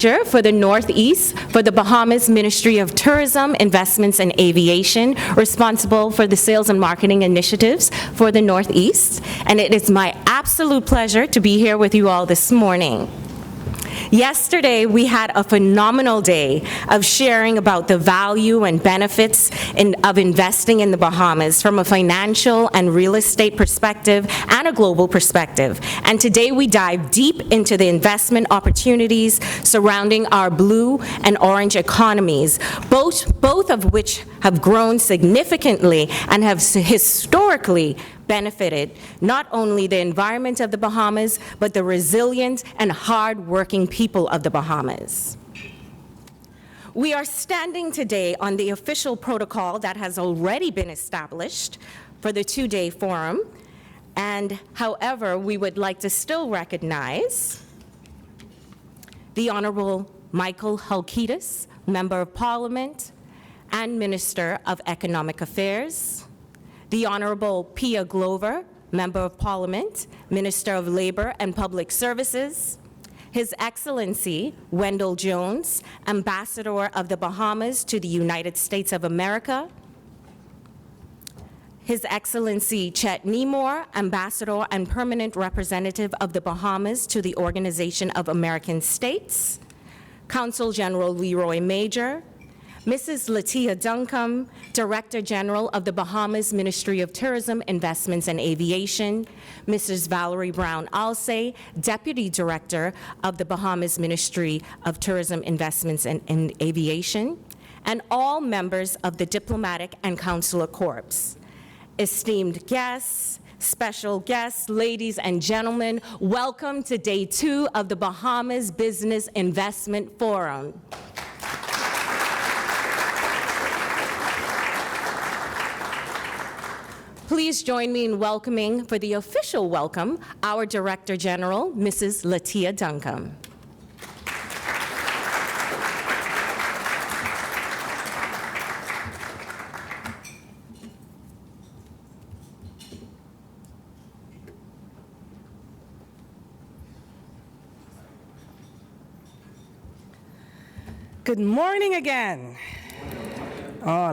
For the Northeast for the Bahamas Ministry of Tourism, Investments, and Aviation, responsible for the sales and marketing initiatives for the Northeast. And it is my absolute pleasure to be here with you all this morning. Yesterday, we had a phenomenal day of sharing about the value and benefits of investing in the Bahamas from a financial and real estate perspective and a global perspective. And today, we dive deep into the investment opportunities surrounding our blue and orange economies, both of which have grown significantly and have historically benefited not only the environment of the Bahamas, but the resilient and hard-working people of the Bahamas. We are standing today on the official protocol that has already been established for the two-day forum, and however, we would like to still recognize the Honorable Michael Halkitis, Member of Parliament and Minister of Economic Affairs, the Honorable Pia Glover, Member of Parliament, Minister of Labor and Public Services, His Excellency Wendell Jones, Ambassador of the Bahamas to the United States of America, His Excellency Chet Nemore, Ambassador and Permanent Representative of the Bahamas to the Organization of American States, Consul General Leroy Major, Mrs. Latia Duncombe, Director General of the Bahamas Ministry of Tourism, Investments, and Aviation, Mrs. Valerie Brown Alsay, Deputy Director of the Bahamas Ministry of Tourism, Investments, and Aviation, and all members of the Diplomatic and Consular Corps. Esteemed guests, special guests, ladies and gentlemen, welcome to Day 2 of the Bahamas Business Investment Forum. Please join me in welcoming, for the official welcome, our Director General, Mrs. Latia Duncombe. Good morning again. Oh,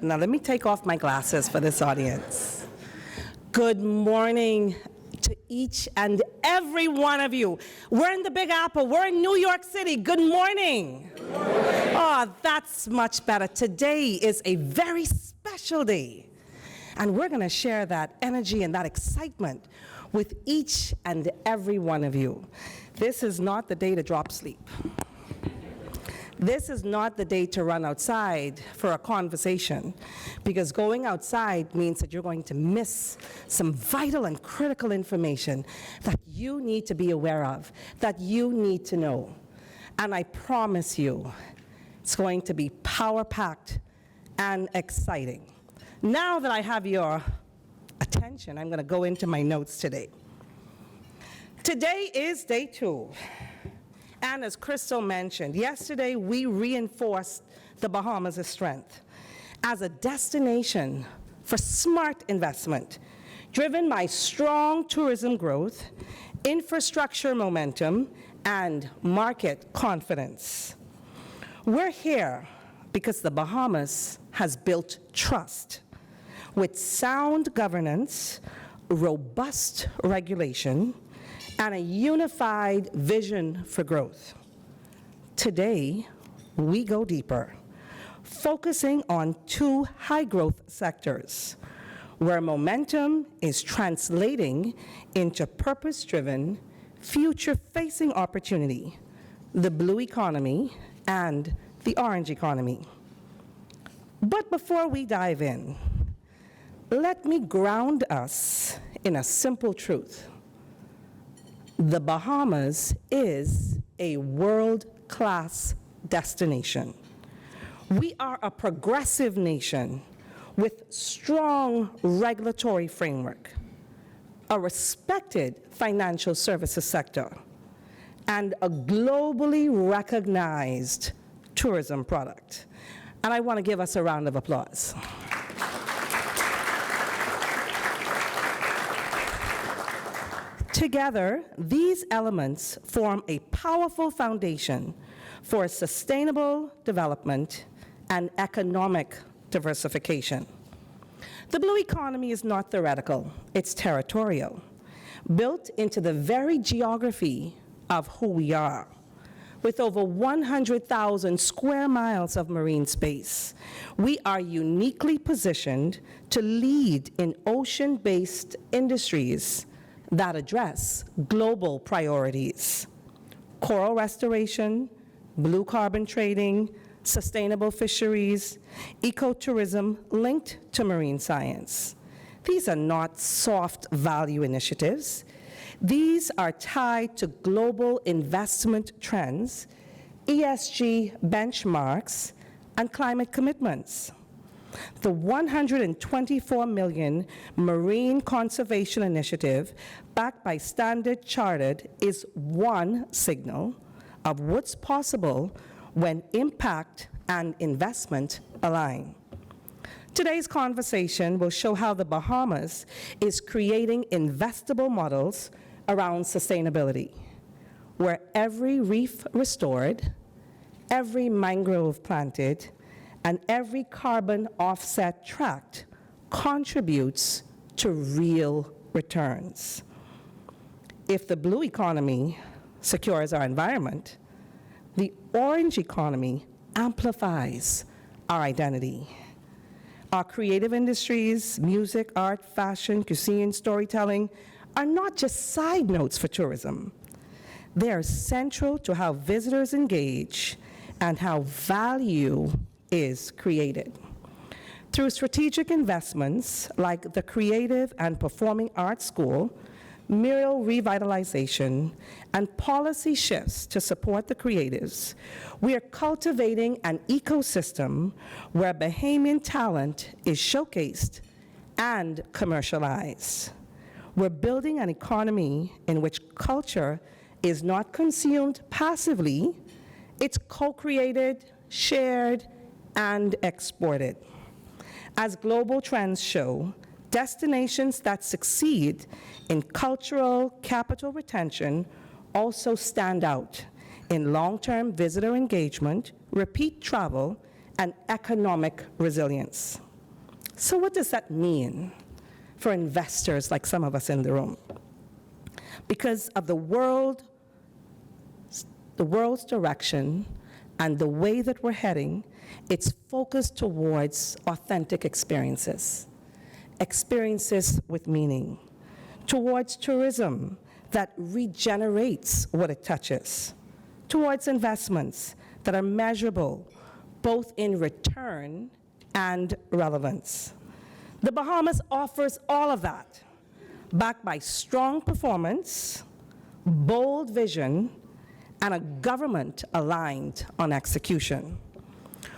now let me take off my glasses for this audience. Good morning to each and every one of you. We're in the Big Apple. We're in New York City. Good morning. Good morning. Oh, that's much better. Today is a very special day, and we're going to share that energy and that excitement with each and every one of you. This is not the day to drop sleep. This is not the day to run outside for a conversation, because going outside means that you're going to miss some vital and critical information that you need to be aware of, that you need to know. And I promise you, it's going to be power-packed and exciting. Now that I have your attention, I'm going to go into my notes today. Today is Day 2. And as Crystal mentioned, yesterday we reinforced the Bahamas' strength as a destination for smart investment, driven by strong tourism growth, infrastructure momentum, and market confidence. We're here because the Bahamas has built trust with sound governance, robust regulation, and a unified vision for growth. Today, we go deeper, focusing on 2 high-growth sectors, where momentum is translating into purpose-driven, future-facing opportunity: the blue economy and the orange economy. But before we dive in, let me ground us in a simple truth. The Bahamas is a world-class destination. We are a progressive nation with strong regulatory framework, a respected financial services sector, and a globally recognized tourism product. And I want to give us a round of applause. Together, these elements form a powerful foundation for sustainable development and economic diversification. The blue economy is not theoretical, it's territorial, built into the very geography of who we are. With over 100,000 square miles of marine space, we are uniquely positioned to lead in ocean-based industries that address global priorities: coral restoration, blue carbon trading, sustainable fisheries, ecotourism linked to marine science. These are not soft value initiatives. These are tied to global investment trends, ESG benchmarks, and climate commitments. The $124 million Marine Conservation Initiative, backed by Standard Chartered, is one signal of what's possible when impact and investment align. Today's conversation will show how the Bahamas is creating investable models around sustainability, where every reef restored, every mangrove planted, and every carbon offset tracked contributes to real returns. If the blue economy secures our environment, the orange economy amplifies our identity. Our creative industries, music, art, fashion, cuisine, storytelling, are not just side notes for tourism. They are central to how visitors engage and how value is created. Through strategic investments like the Creative and Performing Arts School, mural revitalization, and policy shifts to support the creatives, we are cultivating an ecosystem where Bahamian talent is showcased and commercialized. We're building an economy in which culture is not consumed passively, it's co-created, shared, and exported. As global trends show, destinations that succeed in cultural capital retention also stand out in long-term visitor engagement, repeat travel, and economic resilience. So what does that mean for investors like some of us in the room? Because of the world's direction and the way that we're heading, it's focused towards authentic experiences with meaning, towards tourism that regenerates what it touches, towards investments that are measurable, both in return and relevance. The Bahamas offers all of that, backed by strong performance, bold vision, and a government aligned on execution.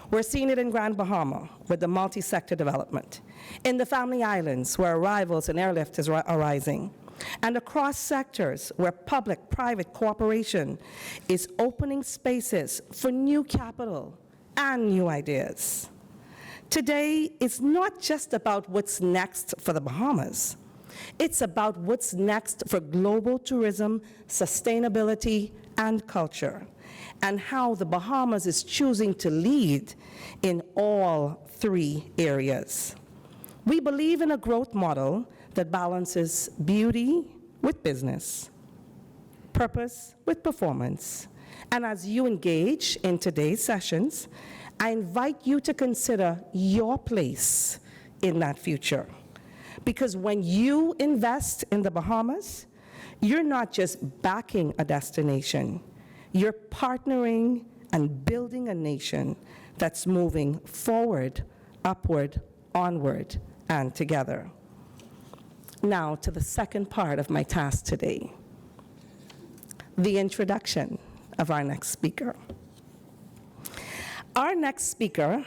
We're seeing it in Grand Bahama with the multi-sector development, in the Family Islands where arrivals and airlift are rising, and across sectors where public-private cooperation is opening spaces for new capital and new ideas. Today is not just about what's next for the Bahamas. It's about what's next for global tourism, sustainability, and culture, and how the Bahamas is choosing to lead in all three areas. We believe in a growth model that balances beauty with business, purpose with performance. And as you engage in today's sessions, I invite you to consider your place in that future. Because when you invest in the Bahamas, you're not just backing a destination, you're partnering and building a nation that's moving forward, upward, onward, and together. Now to the second part of my task today, the introduction of our next speaker. Our next speaker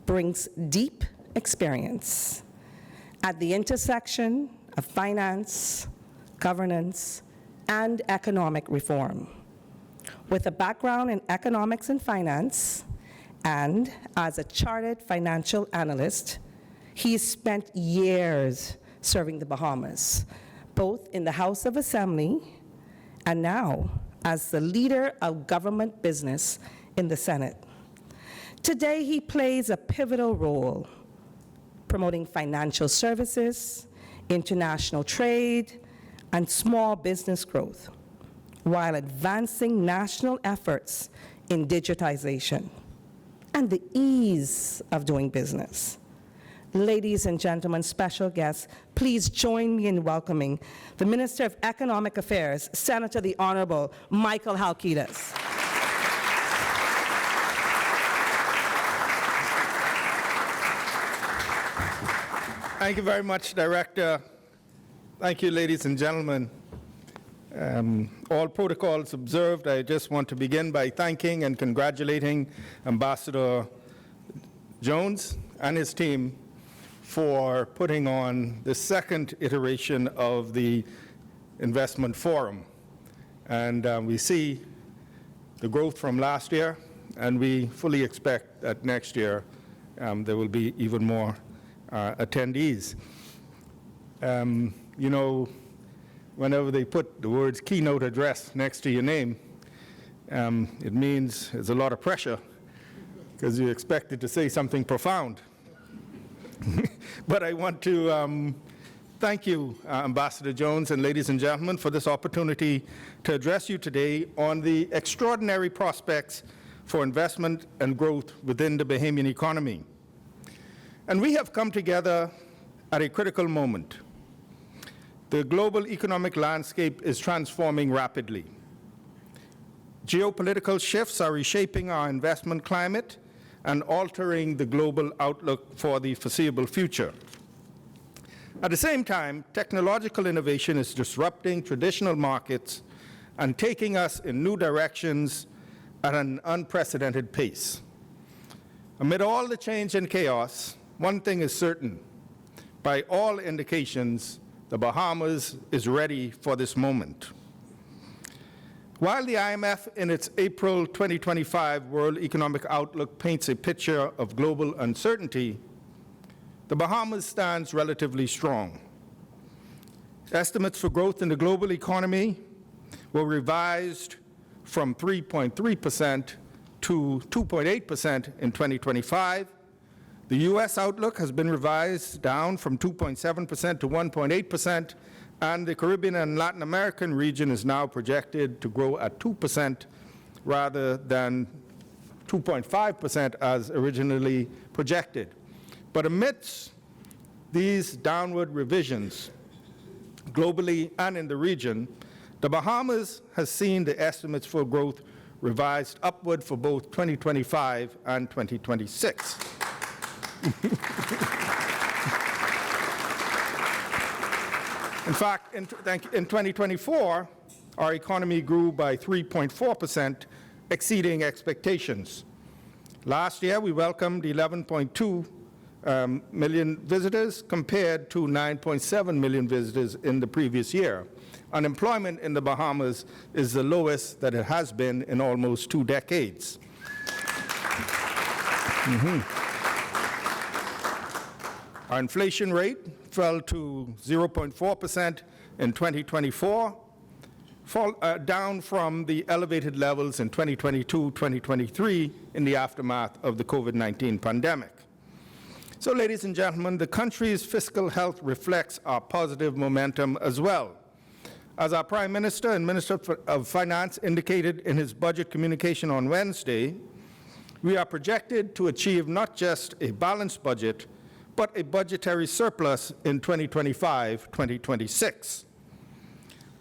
brings deep experience at the intersection of finance, governance, and economic reform. With a background in economics and finance, and as a chartered financial analyst, he spent years serving the Bahamas, both in the House of Assembly and now as the leader of government business in the Senate. Today, he plays a pivotal role promoting financial services, international trade, and small business growth, while advancing national efforts in digitization and the ease of doing business. Ladies and gentlemen, special guests, please join me in welcoming the Minister of Economic Affairs, Senator the Honorable Michael Halkitis. Thank you very much, Director. Thank you, ladies and gentlemen. All protocols observed, I just want to begin by thanking and congratulating Ambassador Jones and his team for putting on the second iteration of the Investment Forum. And we see the growth from last year, and we fully expect that next year there will be even more attendees. You know, whenever they put the words keynote address next to your name, it means there's a lot of pressure because you're expected to say something profound. But I want to thank you, Ambassador Jones, and ladies and gentlemen, for this opportunity to address you today on the extraordinary prospects for investment and growth within the Bahamian economy. And we have come together at a critical moment. The global economic landscape is transforming rapidly. Geopolitical shifts are reshaping our investment climate and altering the global outlook for the foreseeable future. At the same time, technological innovation is disrupting traditional markets and taking us in new directions at an unprecedented pace. Amid all the change and chaos, one thing is certain. By all indications, the Bahamas is ready for this moment. While the IMF in its April 2025 World Economic Outlook paints a picture of global uncertainty, the Bahamas stands relatively strong. Estimates for growth in the global economy were revised from 3.3% to 2.8% in 2025. The U.S. outlook has been revised down from 2.7% to 1.8%, and the Caribbean and Latin American region is now projected to grow at 2% rather than 2.5% as originally projected. But amidst these downward revisions, globally and in the region, the Bahamas has seen the estimates for growth revised upward for both 2025 and 2026. In fact, in 2024, our economy grew by 3.4%, exceeding expectations. Last year, we welcomed 11.2 million visitors compared to 9.7 million visitors in the previous year. Unemployment in the Bahamas is the lowest that it has been in almost 2 decades. Our inflation rate fell to 0.4% in 2024, down from the elevated levels in 2022-2023 in the aftermath of the COVID-19 pandemic. So, ladies and gentlemen, the country's fiscal health reflects our positive momentum as well. As our Prime Minister and Minister of Finance indicated in his budget communication on Wednesday, we are projected to achieve not just a balanced budget, but a budgetary surplus in 2025-2026.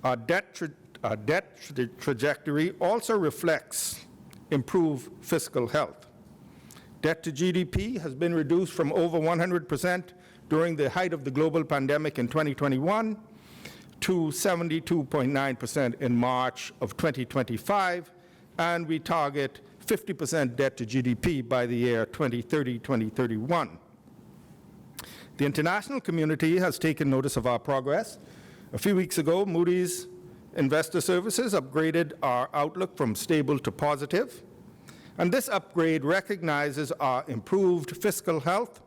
Our debt trajectory also reflects improved fiscal health. Debt to GDP has been reduced from over 100% during the height of the global pandemic in 2021 to 72.9% in March of 2025, and we target 50% debt to GDP by the year 2030-2031. The international community has taken notice of our progress. A few weeks ago, Moody's Investor Services upgraded our outlook from stable to positive. And this upgrade recognizes our improved fiscal health,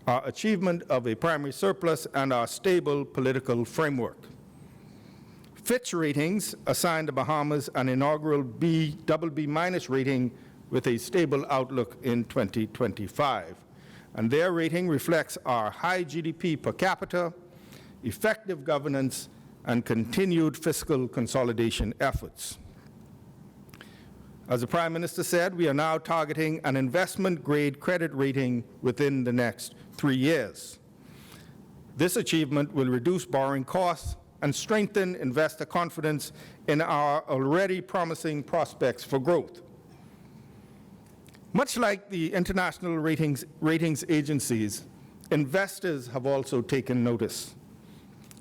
our achievement of a primary surplus, and our stable political framework. Fitch Ratings assigned the Bahamas an inaugural BB- rating with a stable outlook in 2025. And their rating reflects our high GDP per capita, effective governance, and continued fiscal consolidation efforts. As the Prime Minister said, we are now targeting an investment-grade credit rating within the next 3 years. This achievement will reduce borrowing costs and strengthen investor confidence in our already promising prospects for growth. Much like the international ratings agencies, investors have also taken notice.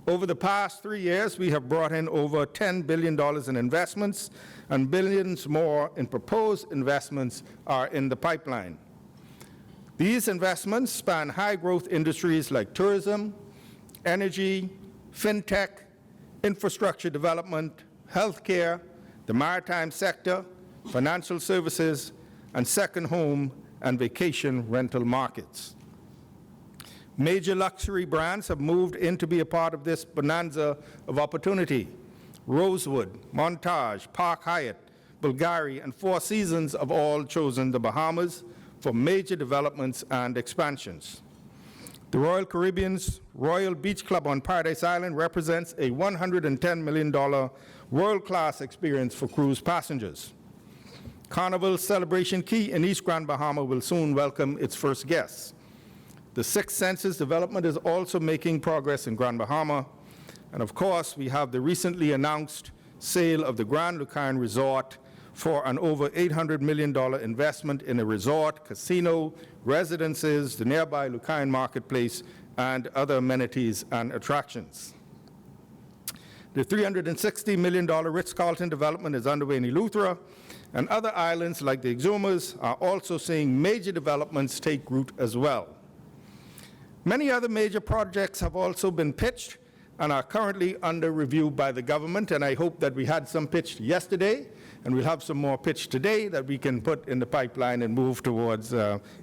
Over the past 3 years, we have brought in over $10 billion in investments, and billions more in proposed investments are in the pipeline. These investments span high-growth industries like tourism, energy, fintech, infrastructure development, healthcare, the maritime sector, financial services, and second home and vacation rental markets. Major luxury brands have moved in to be a part of this bonanza of opportunity. Rosewood, Montage, Park Hyatt, Bulgari, and Four Seasons have all chosen the Bahamas for major developments and expansions. The Royal Caribbean's Royal Beach Club on Paradise Island represents a $110 million world-class experience for cruise passengers. Carnival's Celebration Key in East Grand Bahama will soon welcome its first guests. The Six Senses development is also making progress in Grand Bahama. And of course, we have the recently announced sale of the Grand Lucayan Resort for an over $800 million investment in a resort, casino, residences, the nearby Lucayan Marketplace, and other amenities and attractions. The $360 million Ritz-Carlton development is underway in Eleuthera, and other islands like the Exumas are also seeing major developments take root as well. Many other major projects have also been pitched and are currently under review by the government, and I hope that we had some pitched yesterday, and we'll have some more pitched today that we can put in the pipeline and move towards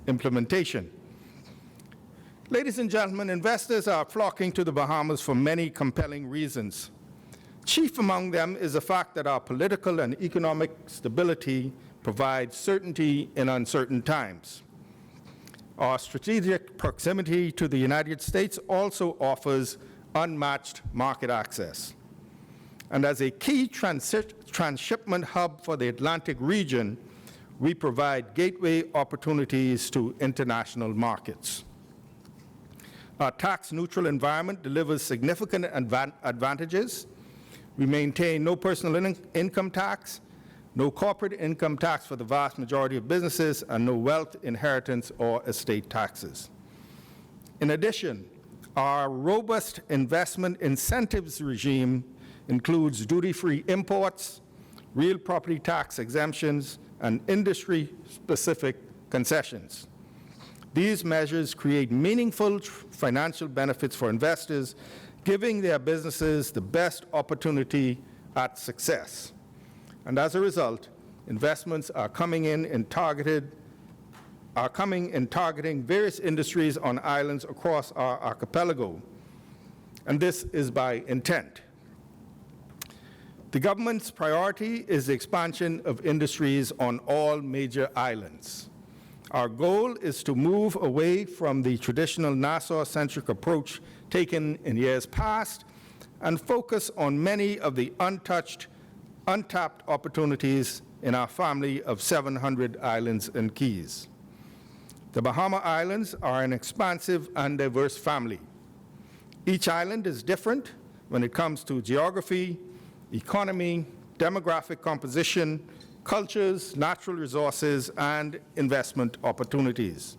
implementation. Ladies and gentlemen, investors are flocking to the Bahamas for many compelling reasons. Chief among them is the fact that our political and economic stability provides certainty in uncertain times. Our strategic proximity to the United States also offers unmatched market access. And as a key transshipment hub for the Atlantic region, we provide gateway opportunities to international markets. Our tax-neutral environment delivers significant advantages. We maintain no personal income tax, no corporate income tax for the vast majority of businesses, and no wealth, inheritance, or estate taxes. In addition, our robust investment incentives regime includes duty-free imports, real property tax exemptions, and industry-specific concessions. These measures create meaningful financial benefits for investors, giving their businesses the best opportunity at success. And as a result, investments are coming in targeting various industries on islands across our archipelago. And this is by intent. The government's priority is the expansion of industries on all major islands. Our goal is to move away from the traditional Nassau-centric approach taken in years past and focus on many of the untapped opportunities in our family of 700 islands and keys. The Bahama Islands are an expansive and diverse family. Each island is different when it comes to geography, economy, demographic composition, cultures, natural resources, and investment opportunities.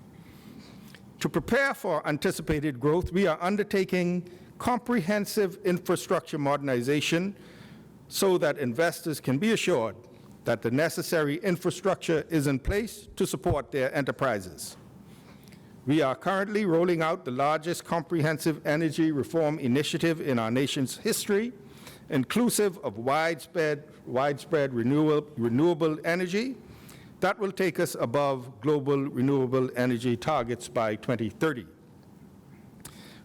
To prepare for anticipated growth, we are undertaking comprehensive infrastructure modernization so that investors can be assured that the necessary infrastructure is in place to support their enterprises. We are currently rolling out the largest comprehensive energy reform initiative in our nation's history, inclusive of widespread renewable energy that will take us above global renewable energy targets by 2030.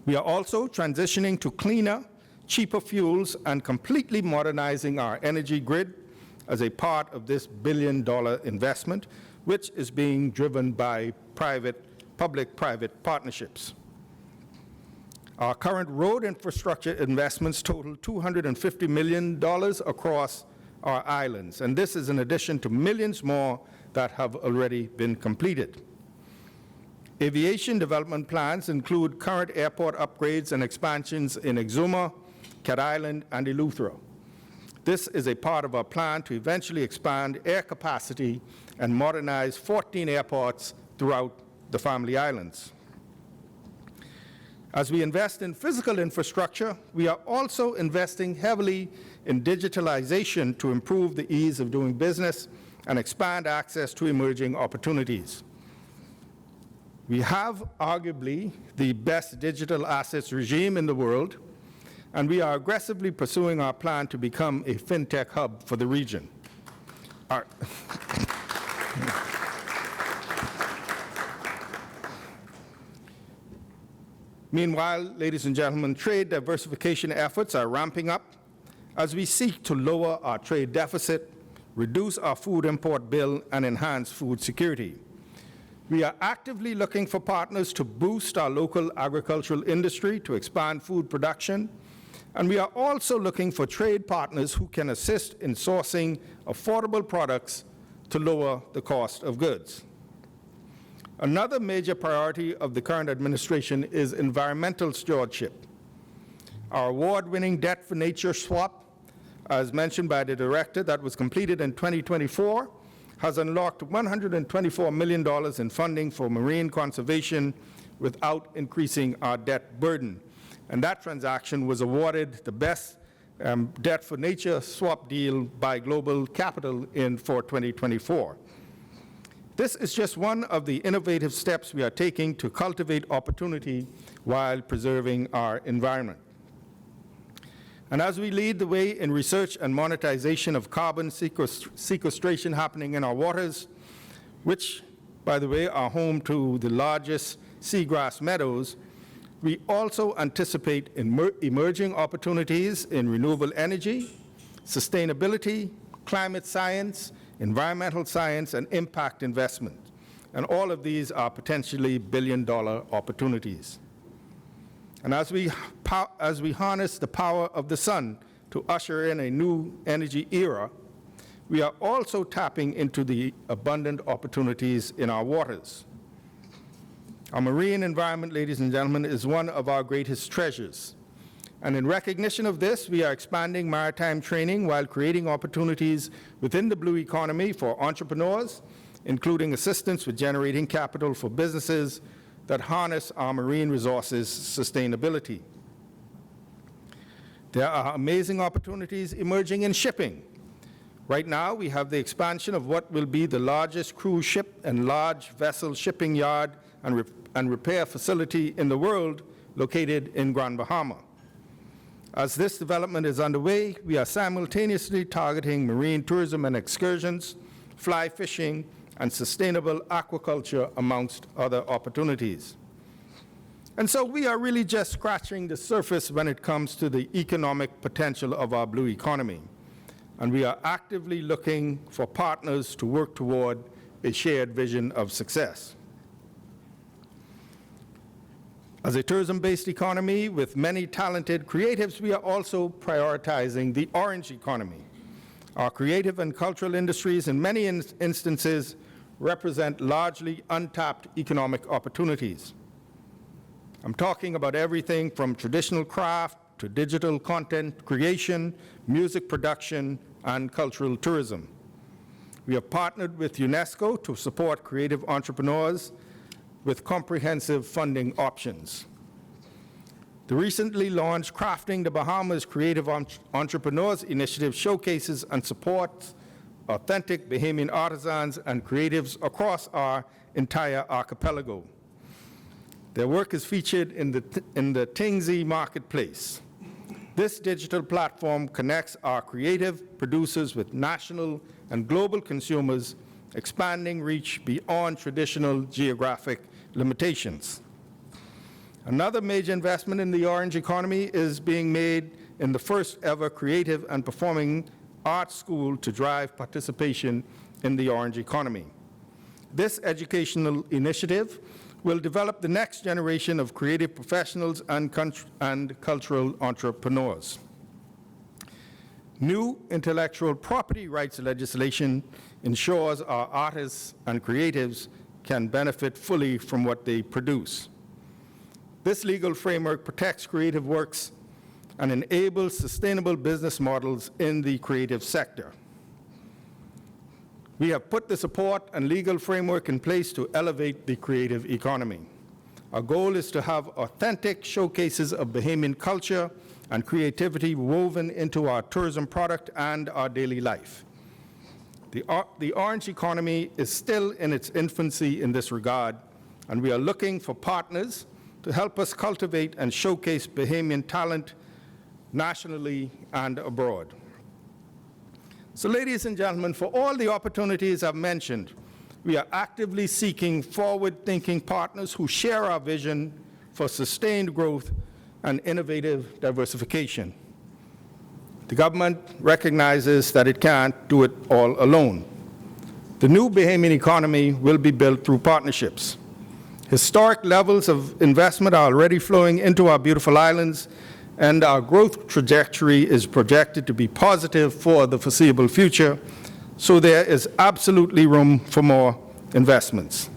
We are also transitioning to cleaner, cheaper fuels, and completely modernizing our energy grid as a part of this billion-dollar investment, which is being driven by public-private partnerships. Our current road infrastructure investments total $250 million across our islands, and this is in addition to millions more that have already been completed. Aviation development plans include current airport upgrades and expansions in Exuma, Cat Island, and Eleuthera. This is a part of our plan to eventually expand air capacity and modernize 14 airports throughout the Family Islands. As we invest in physical infrastructure, we are also investing heavily in digitalization to improve the ease of doing business and expand access to emerging opportunities. We have arguably the best digital assets regime in the world, and we are aggressively pursuing our plan to become a fintech hub for the region. Meanwhile, ladies and gentlemen, trade diversification efforts are ramping up as we seek to lower our trade deficit, reduce our food import bill, and enhance food security. We are actively looking for partners to boost our local agricultural industry to expand food production, and we are also looking for trade partners who can assist in sourcing affordable products to lower the cost of goods. Another major priority of the current administration is environmental stewardship. Our award-winning Debt for Nature swap, as mentioned by the director, that was completed in 2024, has unlocked $124 million in funding for marine conservation without increasing our debt burden. And that transaction was awarded the best Debt for Nature swap deal by Global Capital for 2024. This is just one of the innovative steps we are taking to cultivate opportunity while preserving our environment. And as we lead the way in research and monetization of carbon sequestration happening in our waters, which, by the way, are home to the largest seagrass meadows, we also anticipate emerging opportunities in renewable energy, sustainability, climate science, environmental science, and impact investment. And all of these are potentially billion-dollar opportunities. And as we harness the power of the sun to usher in a new energy era, we are also tapping into the abundant opportunities in our waters. Our marine environment, ladies and gentlemen, is one of our greatest treasures. And in recognition of this, we are expanding maritime training while creating opportunities within the blue economy for entrepreneurs, including assistance with generating capital for businesses that harness our marine resources sustainability. There are amazing opportunities emerging in shipping. Right now, we have the expansion of what will be the largest cruise ship and large vessel shipping yard and repair facility in the world located in Grand Bahama. As this development is underway, we are simultaneously targeting marine tourism and excursions, fly fishing, and sustainable aquaculture, amongst other opportunities. And so we are really just scratching the surface when it comes to the economic potential of our blue economy. And we are actively looking for partners to work toward a shared vision of success. As a tourism-based economy with many talented creatives, we are also prioritizing the orange economy. Our creative and cultural industries, in many instances, represent largely untapped economic opportunities. I'm talking about everything from traditional craft to digital content creation, music production, and cultural tourism. We have partnered with UNESCO to support creative entrepreneurs with comprehensive funding options. The recently launched Crafting the Bahamas Creative Entrepreneurs Initiative showcases and supports authentic Bahamian artisans and creatives across our entire archipelago. Their work is featured in the Tingzi marketplace. This digital platform connects our creative producers with national and global consumers, expanding reach beyond traditional geographic limitations. Another major investment in the orange economy is being made in the first ever creative and performing arts school to drive participation in the orange economy. This educational initiative will develop the next generation of creative professionals and cultural entrepreneurs. New intellectual property rights legislation ensures our artists and creatives can benefit fully from what they produce. This legal framework protects creative works and enables sustainable business models in the creative sector. We have put the support and legal framework in place to elevate the creative economy. Our goal is to have authentic showcases of Bahamian culture and creativity woven into our tourism product and our daily life. The orange economy is still in its infancy in this regard, and we are looking for partners to help us cultivate and showcase Bahamian talent nationally and abroad. So, ladies and gentlemen, for all the opportunities I've mentioned, we are actively seeking forward-thinking partners who share our vision for sustained growth and innovative diversification. The government recognizes that it can't do it all alone. The new Bahamian economy will be built through partnerships. Historic levels of investment are already flowing into our beautiful islands, and our growth trajectory is projected to be positive for the foreseeable future, so there is absolutely room for more investments.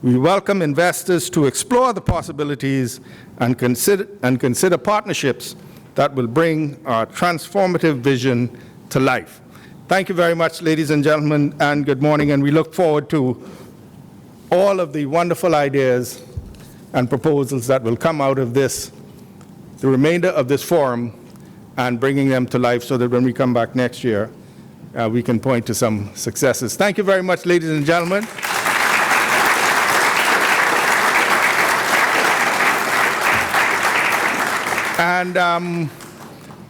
We welcome investors to explore the possibilities and consider partnerships that will bring our transformative vision to life. Thank you very much, ladies and gentlemen, and good morning, and we look forward to all of the wonderful ideas and proposals that will come out of this, the remainder of this forum, and bringing them to life so that when we come back next year, we can point to some successes. Thank you very much, ladies and gentlemen. And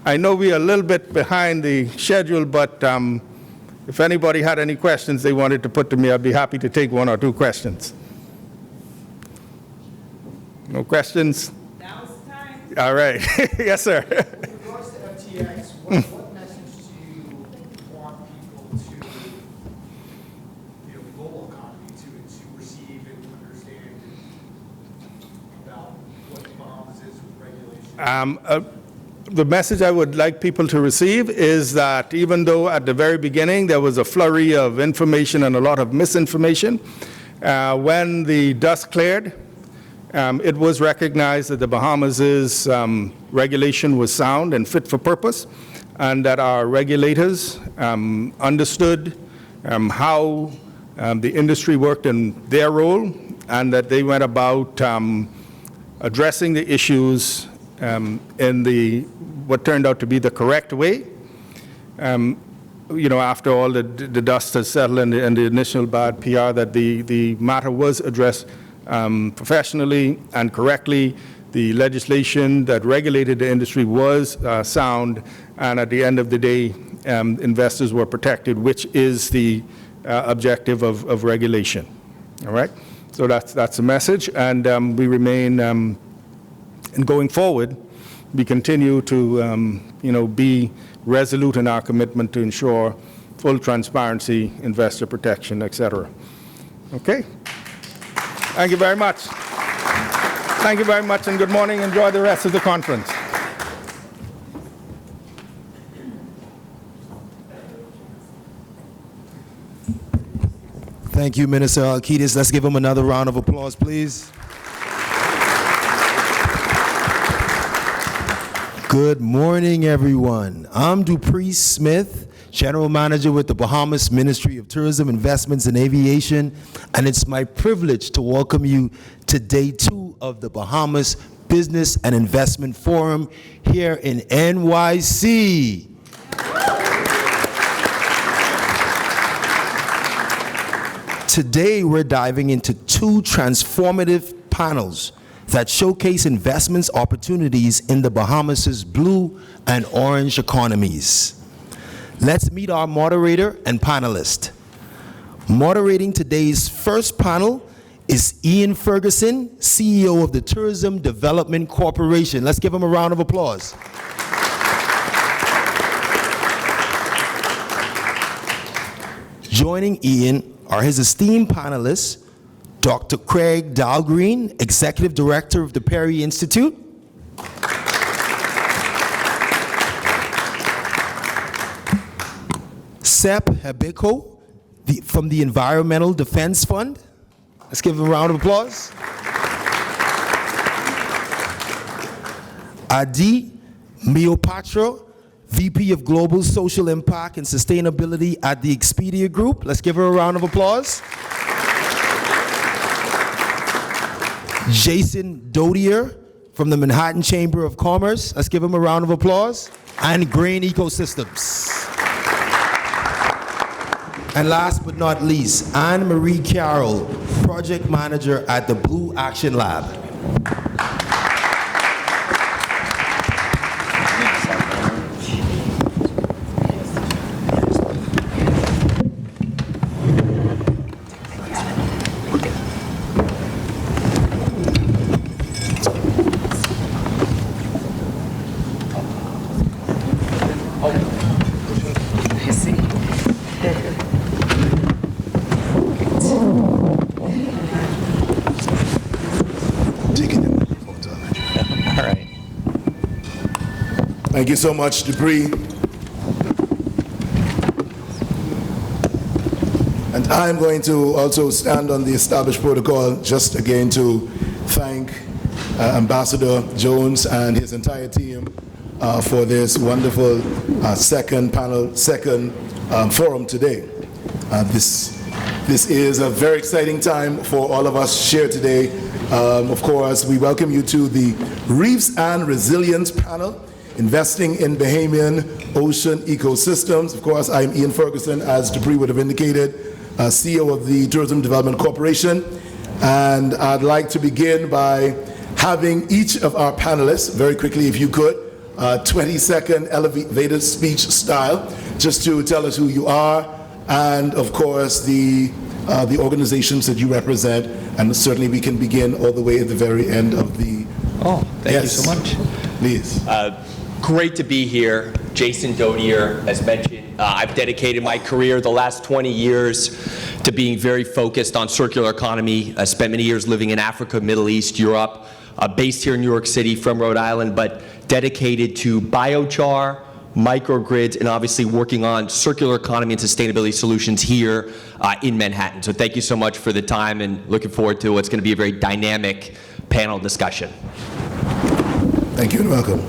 I know we are a little bit behind the schedule, but if anybody had any questions they wanted to put to me, I'd be happy to take one or two questions. No questions? Now's the time. All right. Yes, sir. In regards to FTX, what message do you want people to, the global economy to receive and understand about what the Bahamas is with regulation? The message I would like people to receive is that even though at the very beginning there was a flurry of information and a lot of misinformation, when the dust cleared, it was recognized that the Bahamas' regulation was sound and fit for purpose, and that our regulators understood how the industry worked in their role, and that they went about addressing the issues in what turned out to be the correct way. After all the dust has settled and the initial bad PR, that the matter was addressed professionally and correctly. The legislation that regulated the industry was sound, and at the end of the day, investors were protected, which is the objective of regulation. All right? So that's the message, and we remain, and going forward, we continue to be resolute in our commitment to ensure full transparency, investor protection, et cetera. Okay? Thank you very much. Thank you very much, and good morning. Enjoy the rest of the conference. Thank you, Minister Alcides. Let's give him another round of applause, please. Good morning, everyone. I'm Dupree Smith, General Manager with the Bahamas Ministry of Tourism, Investments, and Aviation, and it's my privilege to welcome you to Day 2 of the Bahamas Business and Investment Forum here in NYC. Today, we're diving into two transformative panels that showcase investments opportunities in the Bahamas' blue and orange economies. Let's meet our moderator and panelist. Moderating today's first panel is Ian Ferguson, CEO of the Tourism Development Corporation. Let's give him a round of applause. Joining Ian are his esteemed panelists, Dr. Craig Dahlgreen, Executive Director of the Perry Institute, Sep Habiko from the Environmental Defense Fund. Let's give him a round of applause. Adi Miopatra, VP of Global Social Impact and Sustainability at the Expedia Group. Let's give her a round of applause. Jason Dodier from the Manhattan Chamber of Commerce. Let's give him a round of applause. And Grain Ecosystems. And last but not least, Anne Marie Carroll, Project Manager at the Blue Action Lab. Thank you so much, Dupree. And I'm going to also stand on the established protocol just again to thank Ambassador Jones and his entire team for this wonderful second forum today. This is a very exciting time for all of us here today. Of course, we welcome you to the Reefs and Resilience panel, Investing in Bahamian Ocean Ecosystems. Of course, I'm Ian Ferguson, as Dupree would have indicated, CEO of the Tourism Development Corporation. And I'd like to begin by having each of our panelists, very quickly if you could, 20-second elevated speech style, just to tell us who you are and, of course, the organizations that you represent. And certainly we can begin all the way at the very end of the... Oh, thank you so much. Please. Great to be here. Jason Dodier, as mentioned, I've dedicated my career the last 20 years to being very focused on circular economy. I spent many years living in Africa, Middle East, Europe, based here in New York City from Rhode Island, but dedicated to biochar, microgrids, and obviously working on circular economy and sustainability solutions here in Manhattan. So thank you so much for the time, and looking forward to what's going to be a very dynamic panel discussion. Thank you and welcome.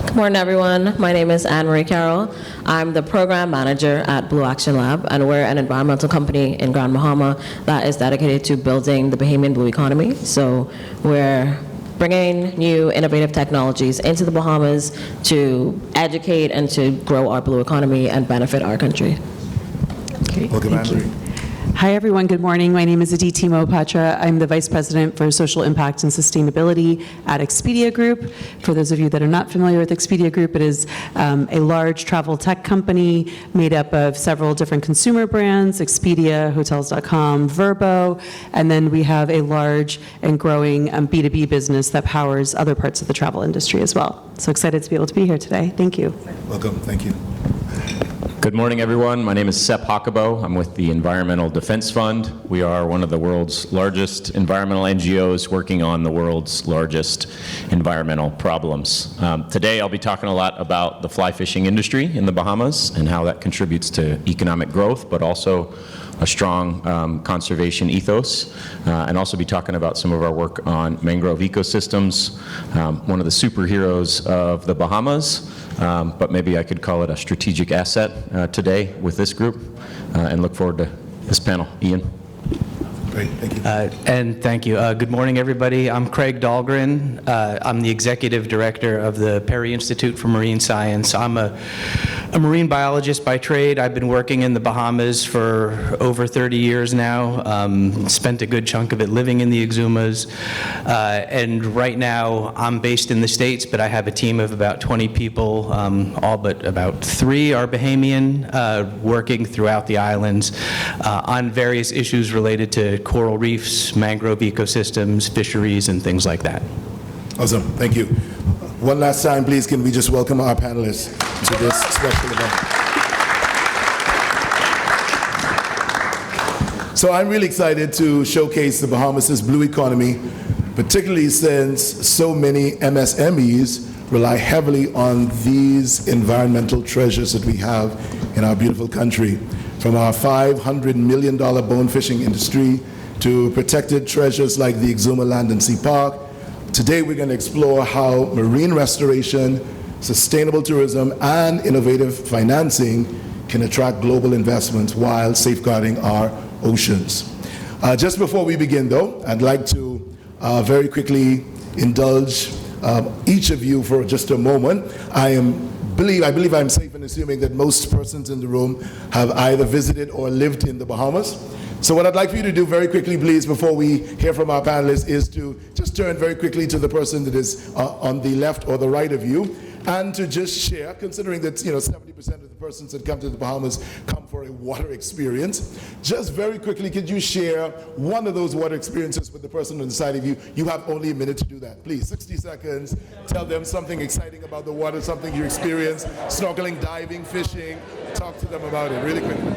Good morning, everyone. My name is Anne Marie Carroll. I'm the program manager at Blue Action Lab, and we're an environmental company in Grand Bahama that is dedicated to building the Bahamian blue economy. So we're bringing new innovative technologies into the Bahamas to educate and to grow our blue economy and benefit our country. Okay. Welcome, Anne Marie. Hi, everyone. Good morning. My name is Aditi Mohapatra. I'm the Vice President for Social Impact and Sustainability at Expedia Group. For those of you that are not familiar with Expedia Group, it is a large travel tech company made up of several different consumer brands, Expedia, Hotels.com, Vrbo, and then we have a large and growing B2B business that powers other parts of the travel industry as well. So excited to be able to be here today. Thank you. Welcome. Thank you. Good morning, everyone. My name is Sep Hakabo. I'm with the Environmental Defense Fund. We are one of the world's largest environmental NGOs working on the world's largest environmental problems. Today, I'll be talking a lot about the fly fishing industry in the Bahamas and how that contributes to economic growth, but also a strong conservation ethos, and also be talking about some of our work on mangrove ecosystems, one of the superheroes of the Bahamas, but maybe I could call it a strategic asset today with this group, and look forward to this panel. Ian. Great, thank you. And thank you. Good morning, everybody. I'm Craig Dahlgren. I'm the Executive Director of the Perry Institute for Marine Science. I'm a marine biologist by trade. I've been working in the Bahamas for over 30 years now. Spent a good chunk of it living in the Exumas. And right now, I'm based in the States, but I have a team of about 20 people, all but about 3 are Bahamian, working throughout the islands on various issues related to coral reefs, mangrove ecosystems, fisheries, and things like that. Awesome, thank you. One last time, please, can we just welcome our panelists to this special event? So I'm really excited to showcase the Bahamas' blue economy, particularly since so many MSMEs rely heavily on these environmental treasures that we have in our beautiful country. From our $500 million bone fishing industry to protected treasures like the Exuma Land and Sea Park. Today we're going to explore how marine restoration, sustainable tourism, and innovative financing can attract global investments while safeguarding our oceans. Just before we begin though, I'd like to very quickly indulge each of you for just a moment. I believe I'm safe in assuming that most persons in the room have either visited or lived in the Bahamas. So what I'd like for you to do very quickly, please, before we hear from our panelists, is to just turn very quickly to the person that is on the left or the right of you, and to just share, considering that 70% of the persons that come to the Bahamas come for a water experience. Just very quickly, could you share one of those water experiences with the person on the side of you? You have only a minute to do that. Please, 60 seconds. Tell them something exciting about the water, something you experienced, snorkeling, diving, fishing. Talk to them about it really quickly.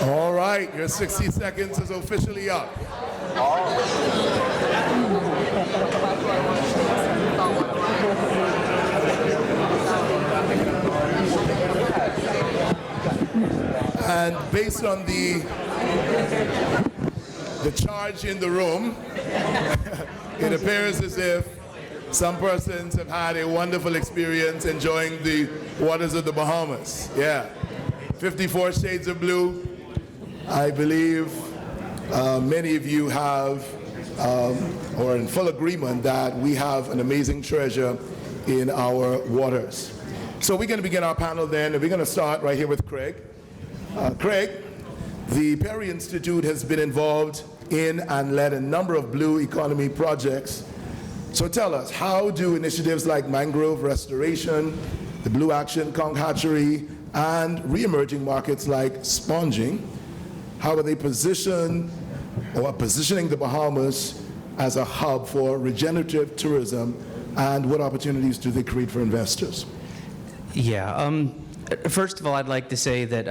All right, your 60 seconds is officially up. And based on the charge in the room, it appears as if some persons have had a wonderful experience enjoying the waters of the Bahamas. Yeah, 54 shades of blue. I believe many of you have, or in full agreement that we have an amazing treasure in our waters. So we're going to begin our panel then, and we're going to start right here with Craig. Craig, the Perry Institute has been involved in and led a number of blue economy projects. So tell us, how do initiatives like mangrove restoration, the Blue Action Conch hatchery, and re-emerging markets like sponging, how are they positioning the Bahamas as a hub for regenerative tourism, and what opportunities do they create for investors? Yeah, first of all, I'd like to say that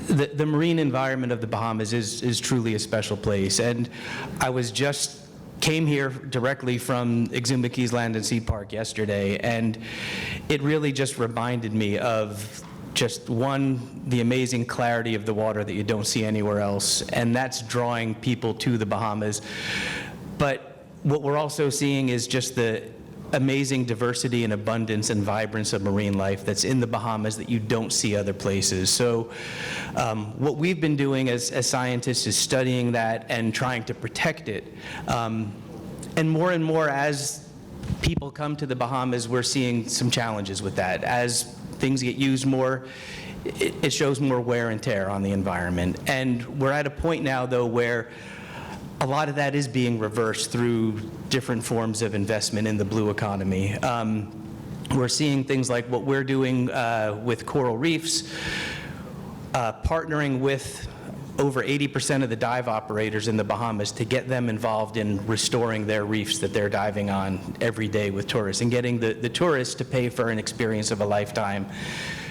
the marine environment of the Bahamas is truly a special place. And I came here directly from Exuma Keys Land and Sea Park yesterday, and it really just reminded me of just the amazing clarity of the water that you don't see anywhere else, and that's drawing people to the Bahamas. But what we're also seeing is just the amazing diversity and abundance and vibrance of marine life that's in the Bahamas that you don't see other places. So what we've been doing as scientists is studying that and trying to protect it. And more as people come to the Bahamas, we're seeing some challenges with that. As things get used more, it shows more wear and tear on the environment. And we're at a point now, though, where a lot of that is being reversed through different forms of investment in the blue economy. We're seeing things like what we're doing with coral reefs, partnering with over 80% of the dive operators in the Bahamas to get them involved in restoring their reefs that they're diving on every day with tourists, and getting the tourists to pay for an experience of a lifetime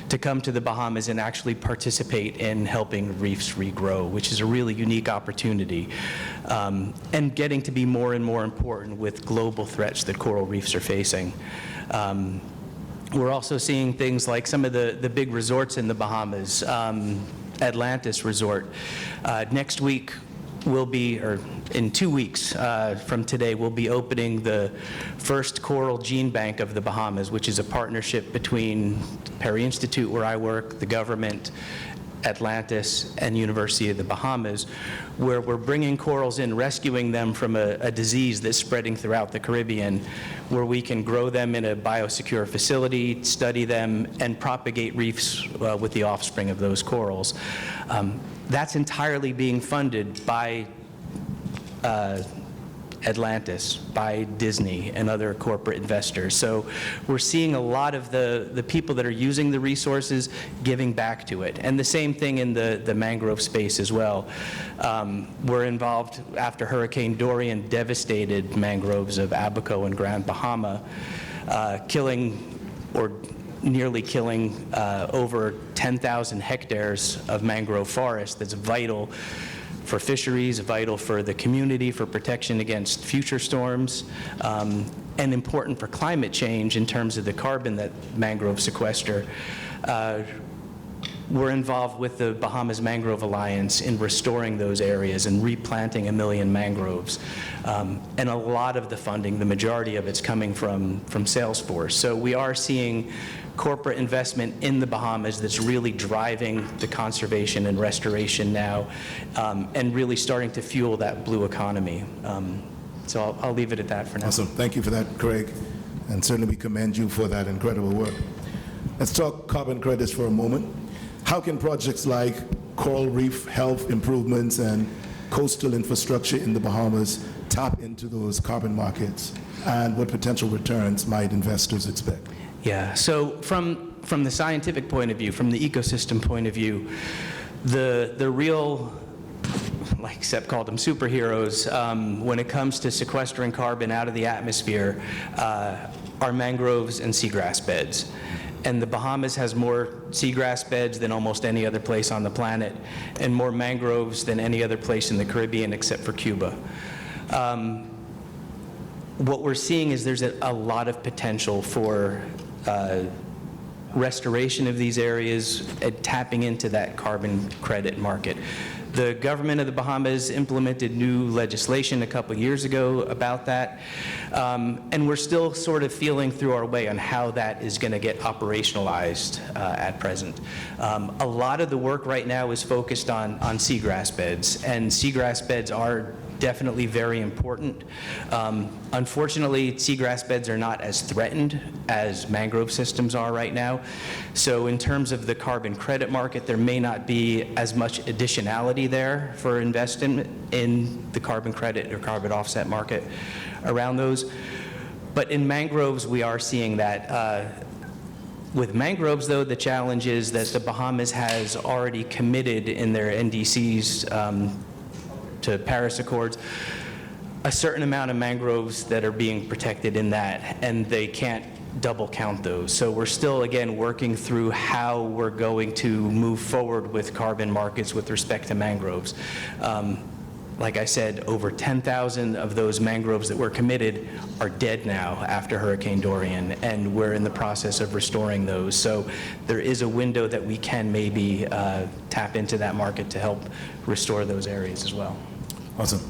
to come to the Bahamas and actually participate in helping reefs regrow, which is a really unique opportunity, and getting to be more and more important with global threats that coral reefs are facing. We're also seeing things like some of the big resorts in the Bahamas, Atlantis Resort. Next week, we'll be, or in 2 weeks from today, we'll be opening the first coral gene bank of the Bahamas, which is a partnership between Perry Institute, where I work, the government, Atlantis, and University of the Bahamas, where we're bringing corals in, rescuing them from a disease that's spreading throughout the Caribbean, where we can grow them in a biosecure facility, study them, and propagate reefs with the offspring of those corals. That's entirely being funded by Atlantis, by Disney, and other corporate investors. So we're seeing a lot of the people that are using the resources giving back to it. And the same thing in the mangrove space as well. We're involved after Hurricane Dorian devastated mangroves of Abaco and Grand Bahama, killing or nearly killing over 10,000 hectares of mangrove forest that's vital for fisheries, vital for the community, for protection against future storms, and important for climate change in terms of the carbon that mangroves sequester. We're involved with the Bahamas Mangrove Alliance in restoring those areas and replanting 1 million mangroves. And a lot of the funding, the majority of it's coming from Salesforce. So we are seeing corporate investment in the Bahamas that's really driving the conservation and restoration now, and really starting to fuel that blue economy. So I'll leave it at that for now. Awesome. Thank you for that, Craig. And certainly we commend you for that incredible work. Let's talk carbon credits for a moment. How can projects like coral reef health improvements and coastal infrastructure in the Bahamas tap into those carbon markets? And what potential returns might investors expect? Yeah, so from the scientific point of view, from the ecosystem point of view, the real, like Sepp called them, superheroes, when it comes to sequestering carbon out of the atmosphere, are mangroves and seagrass beds. And the Bahamas has more seagrass beds than almost any other place on the planet, and more mangroves than any other place in the Caribbean except for Cuba. What we're seeing is there's a lot of potential for restoration of these areas and tapping into that carbon credit market. The government of the Bahamas implemented new legislation a couple years ago about that, and we're still sort of feeling through our way on how that is going to get operationalized at present. A lot of the work right now is focused on seagrass beds, and seagrass beds are definitely very important. Unfortunately, seagrass beds are not as threatened as mangrove systems are right now. So in terms of the carbon credit market, there may not be as much additionality there for investment in the carbon credit or carbon offset market around those. But in mangroves, we are seeing that. With mangroves, though, the challenge is that the Bahamas has already committed in their NDCs to Paris Accords, a certain amount of mangroves that are being protected in that, and they can't double count those. So we're still, again, working through how we're going to move forward with carbon markets with respect to mangroves. Like I said, over 10,000 of those mangroves that were committed are dead now after Hurricane Dorian, and we're in the process of restoring those. So there is a window that we can maybe tap into that market to help restore those areas as well. Awesome.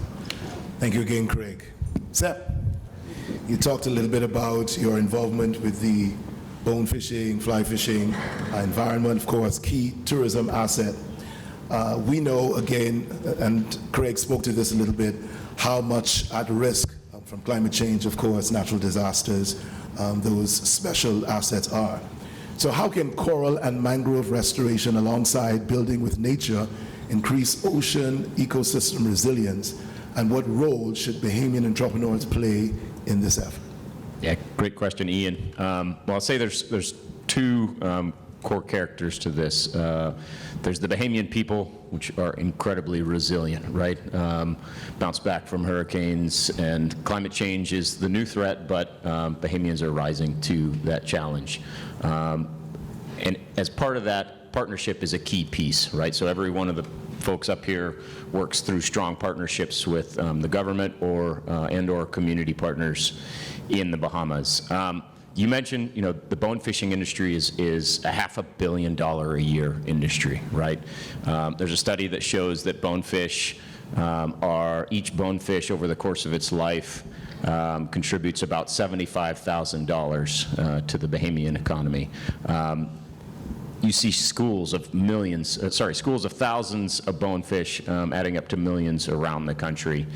Thank you again, Craig. Sepp, you talked a little bit about your involvement with the bone fishing, fly fishing, environment, of course, key tourism asset. We know, again, and Craig spoke to this a little bit, how much at risk from climate change, of course, natural disasters, those special assets are. So how can coral and mangrove restoration alongside building with nature increase ocean ecosystem resilience, and what role should Bahamian entrepreneurs play in this effort? Yeah, great question, Ian. Well, I'll say there's two core characters to this. There's the Bahamian people, which are incredibly resilient, right? Bounce back from hurricanes, and climate change is the new threat, but Bahamians are rising to that challenge. And as part of that, partnership is a key piece, right? So every one of the folks up here works through strong partnerships with the government or community partners in the Bahamas. You mentioned, the bone fishing industry is a $500 million a year industry, right? There's a study that shows that bonefish each bonefish over the course of its life contributes about $75,000 to the Bahamian economy. You see schools of thousands of bonefish adding up to millions around the country.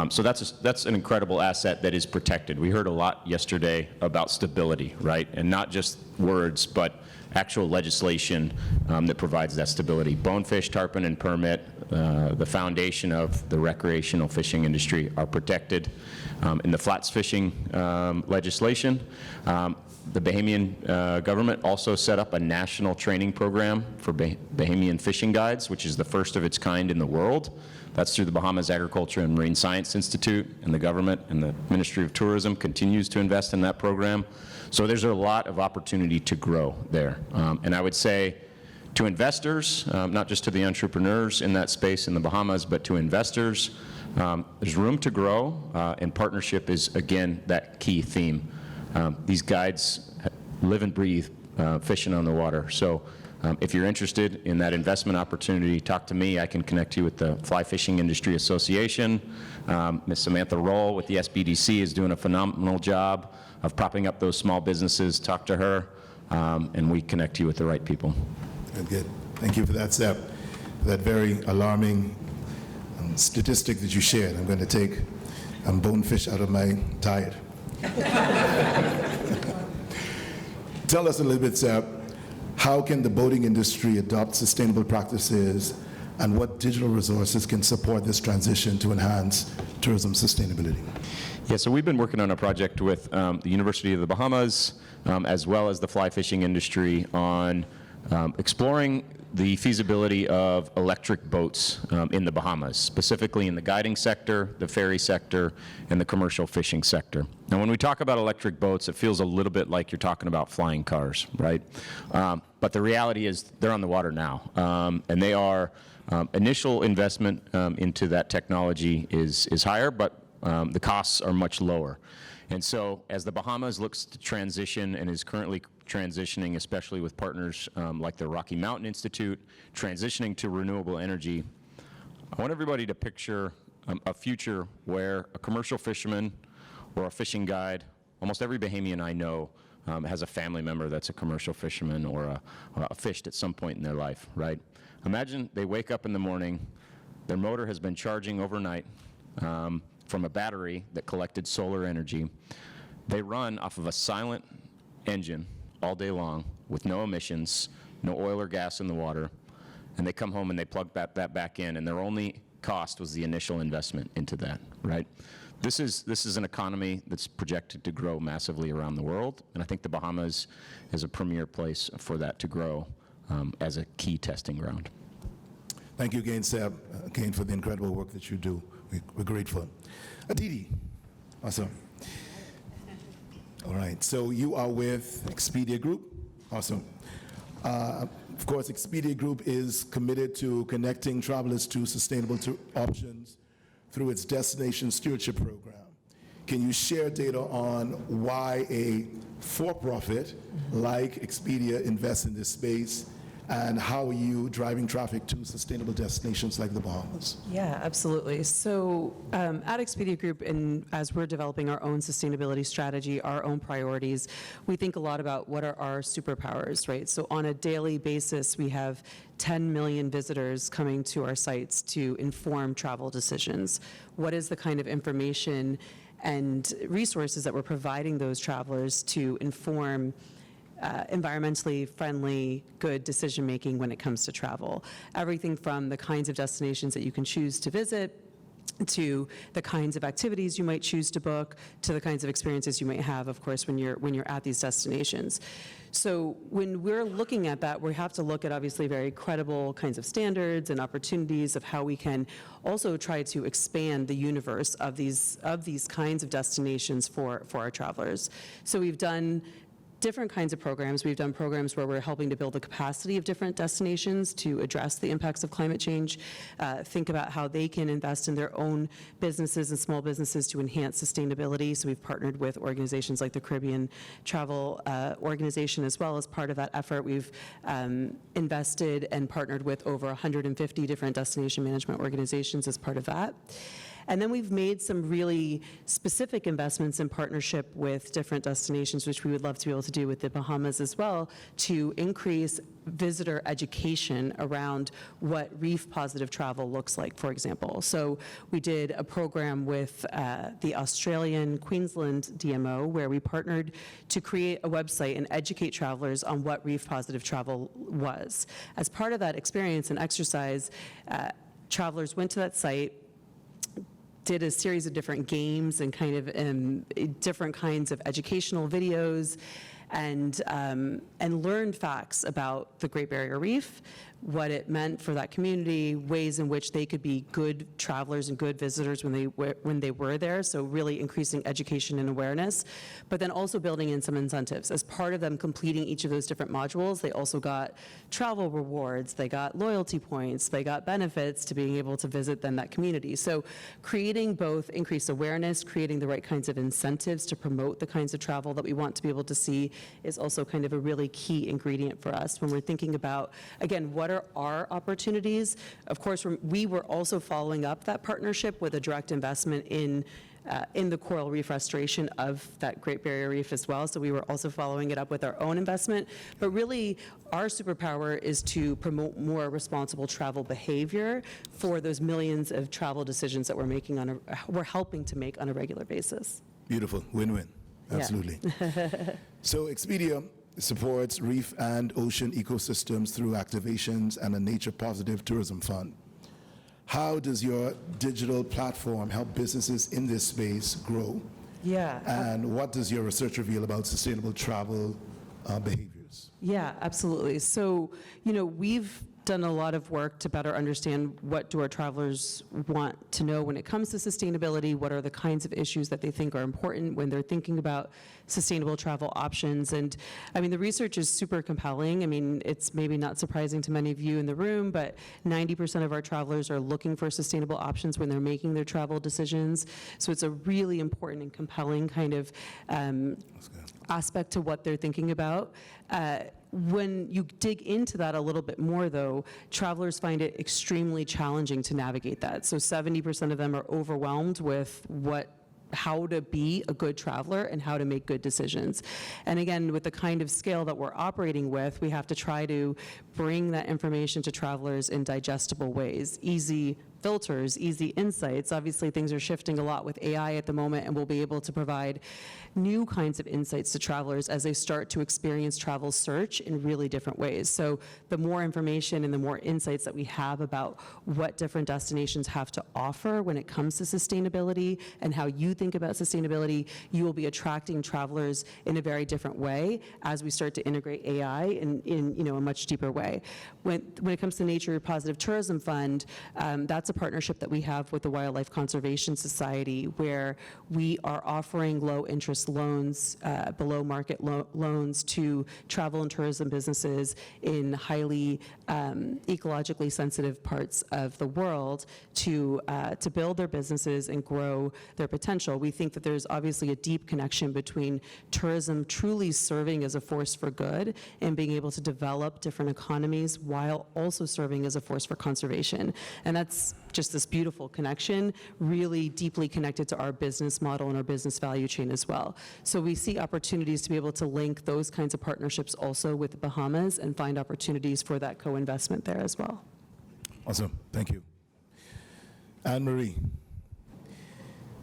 So that's an incredible asset that is protected. We heard a lot yesterday about stability, right? And not just words, but actual legislation that provides that stability. Bonefish, tarpon, and permit, the foundation of the recreational fishing industry, are protected. In the flats fishing legislation, the Bahamian government also set up a national training program for Bahamian fishing guides, which is the first of its kind in the world. That's through the Bahamas Agriculture and Marine Science Institute, and the government and the Ministry of Tourism continues to invest in that program. So there's a lot of opportunity to grow there. And I would say to investors, not just to the entrepreneurs in that space in the Bahamas, but to investors, there's room to grow, and partnership is, again, that key theme. These guides live and breathe fishing on the water. So if you're interested in that investment opportunity, talk to me. I can connect you with the Fly Fishing Industry Association. Ms. Samantha Roll with the SBDC is doing a phenomenal job of propping up those small businesses. Talk to her, and we connect you with the right people. Good. Thank you for that, Sep. That very alarming statistic that you shared. I'm going to take bonefish out of my diet. Tell us a little bit, Sep, how can the boating industry adopt sustainable practices, and what digital resources can support this transition to enhance tourism sustainability? Yeah, so we've been working on a project with the University of the Bahamas, as well as the fly fishing industry, on exploring the feasibility of electric boats in the Bahamas, specifically in the guiding sector, the ferry sector, and the commercial fishing sector. Now, when we talk about electric boats, it feels a little bit like you're talking about flying cars, right? But the reality is they're on the water now, and they are, initial investment into that technology is higher, but the costs are much lower. And so as the Bahamas looks to transition, and is currently transitioning, especially with partners like the Rocky Mountain Institute, transitioning to renewable energy, I want everybody to picture a future where a commercial fisherman or a fishing guide, almost every Bahamian I know has a family member that's a commercial fisherman or fished at some point in their life, right? Imagine they wake up in the morning, their motor has been charging overnight, from a battery that collected solar energy. They run off of a silent engine all day long with no emissions, no oil or gas in the water, and they come home and they plug that back in, and their only cost was the initial investment into that, right? This is an economy that's projected to grow massively around the world, and I think the Bahamas is a premier place for that to grow as a key testing ground. Thank you again, Seb, again for the incredible work that you do. We're grateful. Aditi, awesome. All right, so you are with Expedia Group, awesome. Of course, Expedia Group is committed to connecting travelers to sustainable options through its Destination Stewardship Program. Can you share data on why a for-profit like Expedia invests in this space, and how are you driving traffic to sustainable destinations like the Bahamas? Yeah, absolutely. So at Expedia Group, and as we're developing our own sustainability strategy, our own priorities, we think a lot about what are our superpowers, right? So on a daily basis, we have 10 million visitors coming to our sites to inform travel decisions. What is the kind of information and resources that we're providing those travelers to inform environmentally friendly, good decision-making when it comes to travel? Everything from the kinds of destinations that you can choose to visit, to the kinds of activities you might choose to book, to the kinds of experiences you might have, of course, when you're at these destinations. So when we're looking at that, we have to look at obviously very credible kinds of standards and opportunities of how we can also try to expand the universe of these kinds of destinations for our travelers. So we've done different kinds of programs. We've done programs where we're helping to build the capacity of different destinations to address the impacts of climate change, think about how they can invest in their own businesses and small businesses to enhance sustainability. So we've partnered with organizations like the Caribbean Travel Organization as well. As part of that effort, we've invested and partnered with over 150 different destination management organizations as part of that. And then we've made some really specific investments in partnership with different destinations, which we would love to be able to do with the Bahamas as well, to increase visitor education around what reef-positive travel looks like, for example. So we did a program with the Australian Queensland DMO where we partnered to create a website and educate travelers on what reef-positive travel was. As part of that experience and exercise, travelers went to that site, did a series of different games and kind of different kinds of educational videos, and learned facts about the Great Barrier Reef, what it meant for that community, ways in which they could be good travelers and good visitors when they were there, so really increasing education and awareness, but then also building in some incentives. As part of them completing each of those different modules, they also got travel rewards, they got loyalty points, they got benefits to being able to visit then that community. So creating both increased awareness, creating the right kinds of incentives to promote the kinds of travel that we want to be able to see is also kind of a really key ingredient for us when we're thinking about, again, what are our opportunities? Of course, we were also following up that partnership with a direct investment in the coral reef restoration of that Great Barrier Reef as well. So we were also following it up with our own investment. But really, our superpower is to promote more responsible travel behavior for those millions of travel decisions that we're helping to make on a regular basis. Beautiful, win-win, absolutely. Yeah. So Expedia supports reef and ocean ecosystems through activations and a nature-positive tourism fund. How does your digital platform help businesses in this space grow? Yeah. And what does your research reveal about sustainable travel behaviors? Yeah, absolutely. So, we've done a lot of work to better understand what do our travelers want to know when it comes to sustainability, what are the kinds of issues that they think are important when they're thinking about sustainable travel options. And the research is super compelling. It's maybe not surprising to many of you in the room, but 90% of our travelers are looking for sustainable options when they're making their travel decisions. So it's a really important and compelling kind of aspect to what they're thinking about. When you dig into that a little bit more, though, travelers find it extremely challenging to navigate that. So 70% of them are overwhelmed with how to be a good traveler and how to make good decisions. And again, with the kind of scale that we're operating with, we have to try to bring that information to travelers in digestible ways, easy filters, easy insights. Obviously, things are shifting a lot with AI at the moment, and we'll be able to provide new kinds of insights to travelers as they start to experience travel search in really different ways. So the more information and the more insights that we have about what different destinations have to offer when it comes to sustainability and how you think about sustainability, you will be attracting travelers in a very different way as we start to integrate AI in a much deeper way. When it comes to Nature Positive Tourism Fund, that's a partnership that we have with the Wildlife Conservation Society, where we are offering low-interest loans, below-market loans to travel and tourism businesses in highly ecologically sensitive parts of the world to build their businesses and grow their potential. We think that there's obviously a deep connection between tourism truly serving as a force for good and being able to develop different economies while also serving as a force for conservation. And that's just this beautiful connection, really deeply connected to our business model and our business value chain as well. So we see opportunities to be able to link those kinds of partnerships also with the Bahamas and find opportunities for that co-investment there as well. Awesome, thank you. Anne-Marie,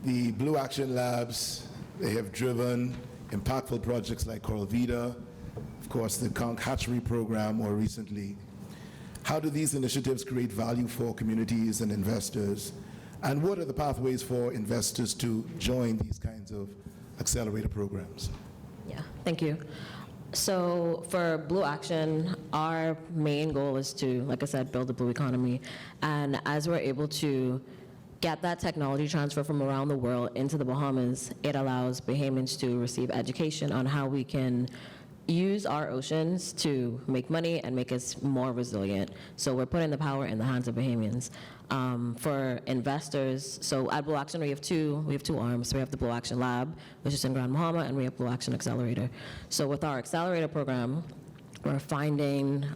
the Blue Action Labs, they have driven impactful projects like Coral Vida, of course the Conch Hatchery Program more recently. How do these initiatives create value for communities and investors? And what are the pathways for investors to join these kinds of accelerator programs? Yeah, thank you. So for Blue Action, our main goal is to, like I said, build a blue economy. And as we're able to get that technology transfer from around the world into the Bahamas, it allows Bahamians to receive education on how we can use our oceans to make money and make us more resilient. So we're putting the power in the hands of Bahamians. For investors, so at Blue Action we have two arms. We have the Blue Action Lab, which is in Grand Bahama, and we have Blue Action Accelerator. So with our accelerator program, we're finding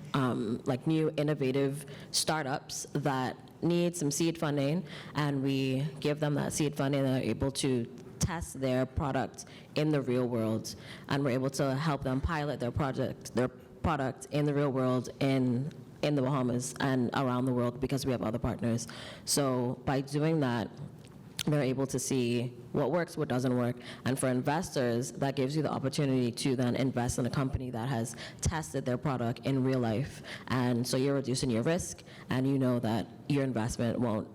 like new innovative startups that need some seed funding, and we give them that seed funding, and they're able to test their product in the real world, and we're able to help them pilot their product in the real world in the Bahamas and around the world, because we have other partners. So by doing that, they're able to see what works, what doesn't work. And for investors, that gives you the opportunity to then invest in a company that has tested their product in real life. And so you're reducing your risk, and you know that your investment won't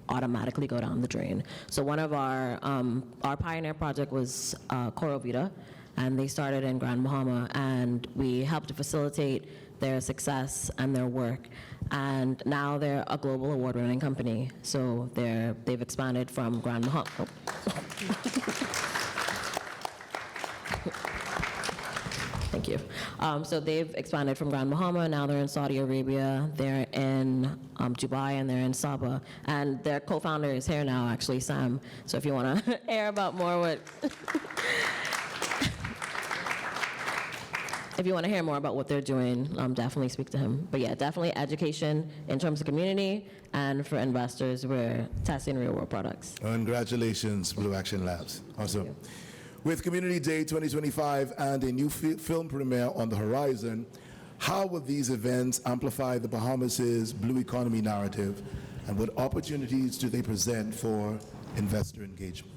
automatically go down the drain. So one of our pioneer project was Coro Vita, and they started in Grand Bahama, and we helped to facilitate their success and their work. And now they're a global award-winning company. So they've expanded from Grand Bahama. Oh. Thank you. So they've expanded from Grand Bahama. Now they're in Saudi Arabia, they're in Dubai, and they're in Sabah. And their co-founder is here now, actually, Sam. So if you want to hear about more if you want to hear more about what they're doing, definitely speak to him. But yeah, definitely education in terms of community, and for investors, we're testing real-world products. Congratulations, Blue Action Labs. Awesome. With Community Day 2025 and a new film premiere on the horizon, how will these events amplify the Bahamas' blue economy narrative, and what opportunities do they present for investor engagement?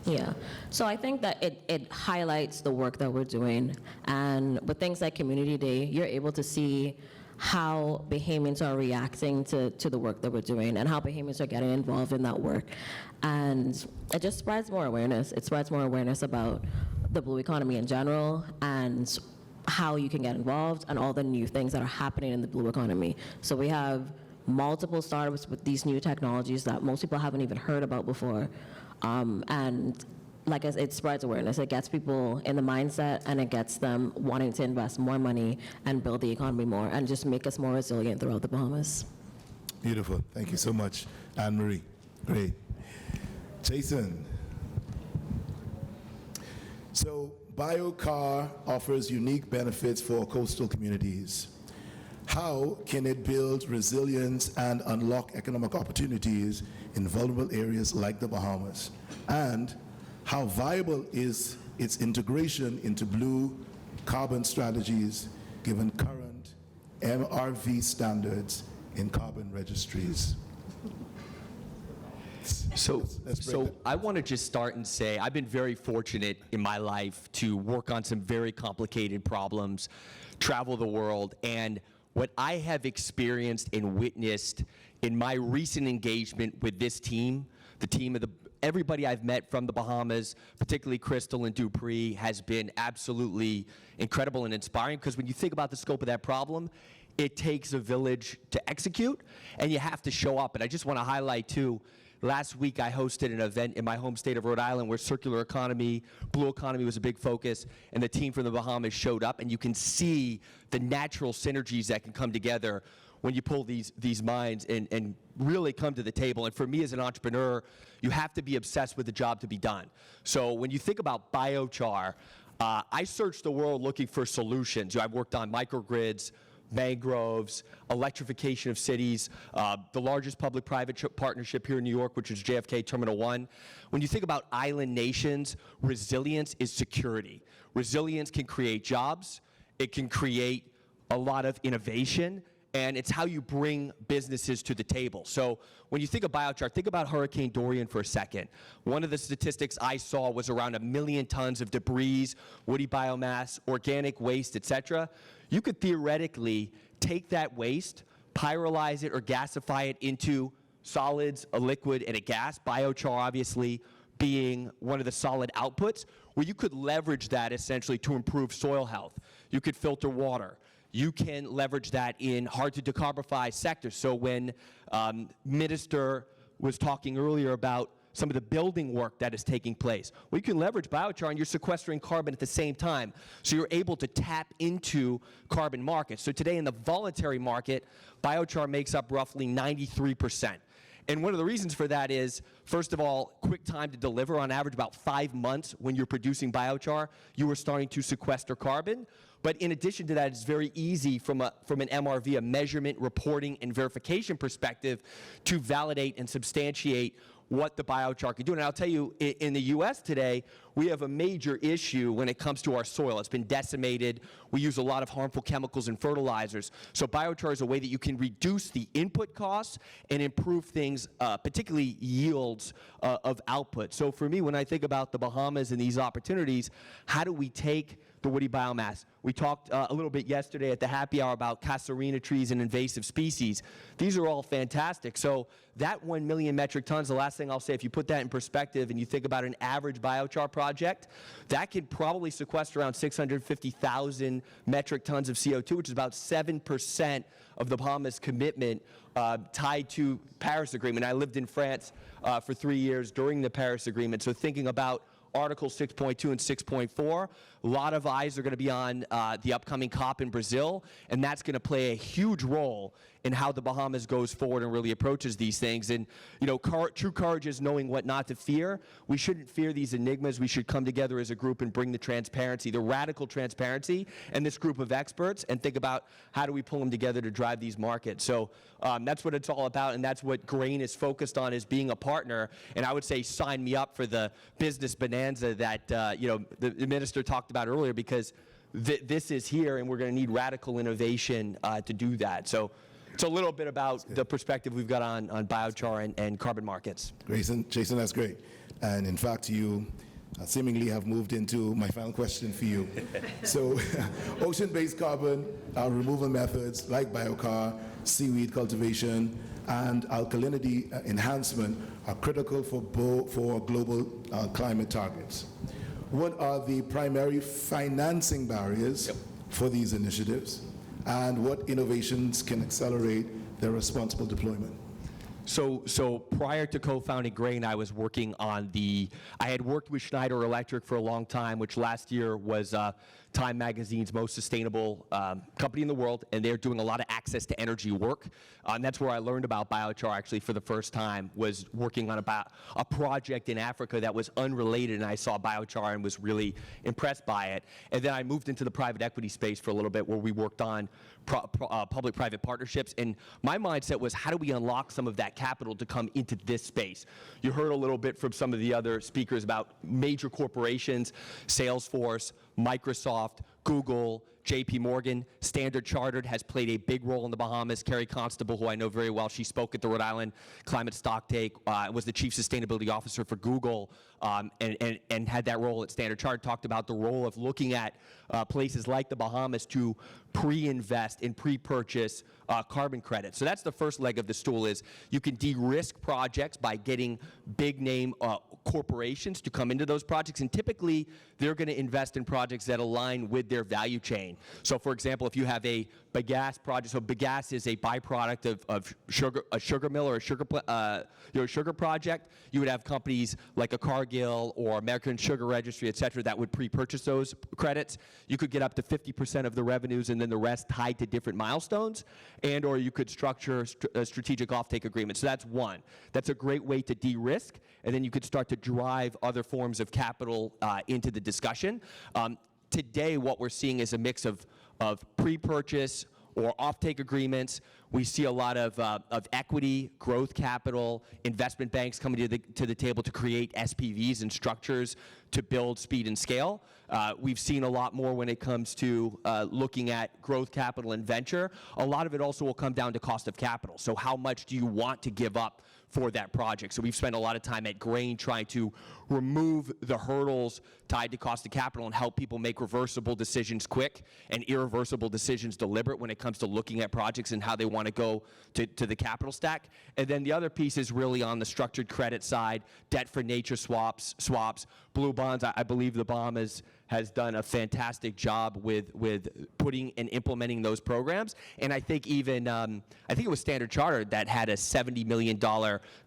Yeah, so I think that it highlights the work that we're doing, and with things like Community Day, you're able to see how Bahamians are reacting to the work that we're doing, and how Bahamians are getting involved in that work. And it just spreads more awareness. It spreads more awareness about the blue economy in general, and how you can get involved, and all the new things that are happening in the blue economy. So we have multiple startups with these new technologies that most people haven't even heard about before. And like I said, it spreads awareness. It gets people in the mindset, and it gets them wanting to invest more money and build the economy more, and just make us more resilient throughout the Bahamas. Beautiful. Thank you so much, Anne-Marie. Great. Jason. So BioCar offers unique benefits for coastal communities. How can it build resilience and unlock economic opportunities in vulnerable areas like the Bahamas? And how viable is its integration into blue carbon strategies given current MRV standards in carbon registries? So I want to just start and say I've been very fortunate in my life to work on some very complicated problems, travel the world, and what I have experienced and witnessed in my recent engagement with this team, the team of everybody I've met from the Bahamas, particularly Crystal and Dupree, has been absolutely incredible and inspiring, because when you think about the scope of that problem, it takes a village to execute, and you have to show up. And I just want to highlight, too, last week I hosted an event in my home state of Rhode Island where circular economy, blue economy was a big focus, and the team from the Bahamas showed up, and you can see the natural synergies that can come together when you pull these minds and really come to the table. And for me as an entrepreneur, you have to be obsessed with the job to be done. So when you think about biochar, I searched the world looking for solutions. I've worked on microgrids, mangroves, electrification of cities, the largest public-private partnership here in New York, which is JFK Terminal 1. When you think about island nations, resilience is security. Resilience can create jobs, it can create a lot of innovation, and it's how you bring businesses to the table. So when you think of biochar, think about Hurricane Dorian for a second. One of the statistics I saw was around 1 million tons of debris, woody biomass, organic waste, et cetera. You could theoretically take that waste, pyrolyze it or gasify it into solids, a liquid, and a gas, biochar obviously being one of the solid outputs, where you could leverage that essentially to improve soil health. You could filter water. You can leverage that in hard-to-decarbonize sectors. So when Minister was talking earlier about some of the building work that is taking place. Well, you can leverage biochar and you're sequestering carbon at the same time. So you're able to tap into carbon markets. So today in the voluntary market, biochar makes up roughly 93%. And one of the reasons for that is, first of all, quick time to deliver. On average, about 5 months when you're producing biochar, you are starting to sequester carbon. But in addition to that, it's very easy from an MRV, a measurement, reporting, and verification perspective, to validate and substantiate what the biochar can do. And I'll tell you, in the U.S. today, we have a major issue when it comes to our soil. It's been decimated. We use a lot of harmful chemicals and fertilizers. So biochar is a way that you can reduce the input costs and improve things, particularly yields of output. So for me, when I think about the Bahamas and these opportunities, how do we take the woody biomass? We talked a little bit yesterday at the happy hour about casuarina trees and invasive species. These are all fantastic. So that 1 million metric tons, the last thing I'll say, if you put that in perspective and you think about an average biochar project, that could probably sequester around 650,000 metric tons of CO2, which is about 7% of the Bahamas commitment tied to Paris Agreement. I lived in France for 3 years during the Paris Agreement, so thinking about Article 6.2 and 6.4. A lot of eyes are going to be on the upcoming COP in Brazil, and that's going to play a huge role in how the Bahamas goes forward and really approaches these things. And, you know, true courage is knowing what not to fear. We shouldn't fear these enigmas. We should come together as a group and bring the transparency, the radical transparency, and this group of experts, and think about how do we pull them together to drive these markets. So that's what it's all about, and that's what Grain is focused on, is being a partner. And I would say sign me up for the business bonanza that you know, the minister talked about earlier, because this is here, and we're going to need radical innovation to do that. So it's a little bit about the perspective we've got on biochar and carbon markets. Jason, that's great. And in fact, you seemingly have moved into my final question for you. So ocean-based carbon removal methods like biochar, seaweed cultivation, and alkalinity enhancement are critical for global climate targets. What are the primary financing barriers for these initiatives, and what innovations can accelerate their responsible deployment? So prior to co-founding Grain, I was working on I had worked with Schneider Electric for a long time, which last year was Time Magazine's most sustainable company in the world, and they're doing a lot of access to energy work. And that's where I learned about biochar actually for the first time, was working on a project in Africa that was unrelated, and I saw biochar and was really impressed by it. And then I moved into the private equity space for a little bit, where we worked on public-private partnerships, and my mindset was, how do we unlock some of that capital to come into this space? You heard a little bit from some of the other speakers about major corporations, Salesforce, Microsoft, Google, JP Morgan. Standard Chartered has played a big role in the Bahamas. Carrie Constable, who I know very well, she spoke at the Rhode Island Climate Stocktake, was the Chief Sustainability Officer for Google, and had that role at Standard Chartered, talked about the role of looking at places like the Bahamas to pre-invest and pre-purchase carbon credits. So that's the first leg of the stool, is you can de-risk projects by getting big-name corporations to come into those projects, and typically they're going to invest in projects that align with their value chain. So for example, if you have a bagasse project, so bagasse is a byproduct of a sugar mill or a sugar project, you would have companies like a Cargill or American Sugar Registry, et cetera, that would pre-purchase those credits. You could get up to 50% of the revenues, and then the rest tied to different milestones, and or you could structure a strategic offtake agreement. So that's one. That's a great way to de-risk, and then you could start to drive other forms of capital into the discussion. Today, what we're seeing is a mix of pre-purchase or offtake agreements. We see a lot of equity, growth capital, investment banks coming to the table to create SPVs and structures to build speed and scale. We've seen a lot more when it comes to looking at growth capital and venture. A lot of it also will come down to cost of capital. So how much do you want to give up for that project? So we've spent a lot of time at Grain trying to remove the hurdles tied to cost of capital and help people make reversible decisions quick and irreversible decisions deliberate when it comes to looking at projects and how they want to go to the capital stack. And then the other piece is really on the structured credit side, debt for nature swaps, blue bonds. I believe the Bahamas has done a fantastic job with putting and implementing those programs. And I think even, I think it was Standard Chartered that had a $70 million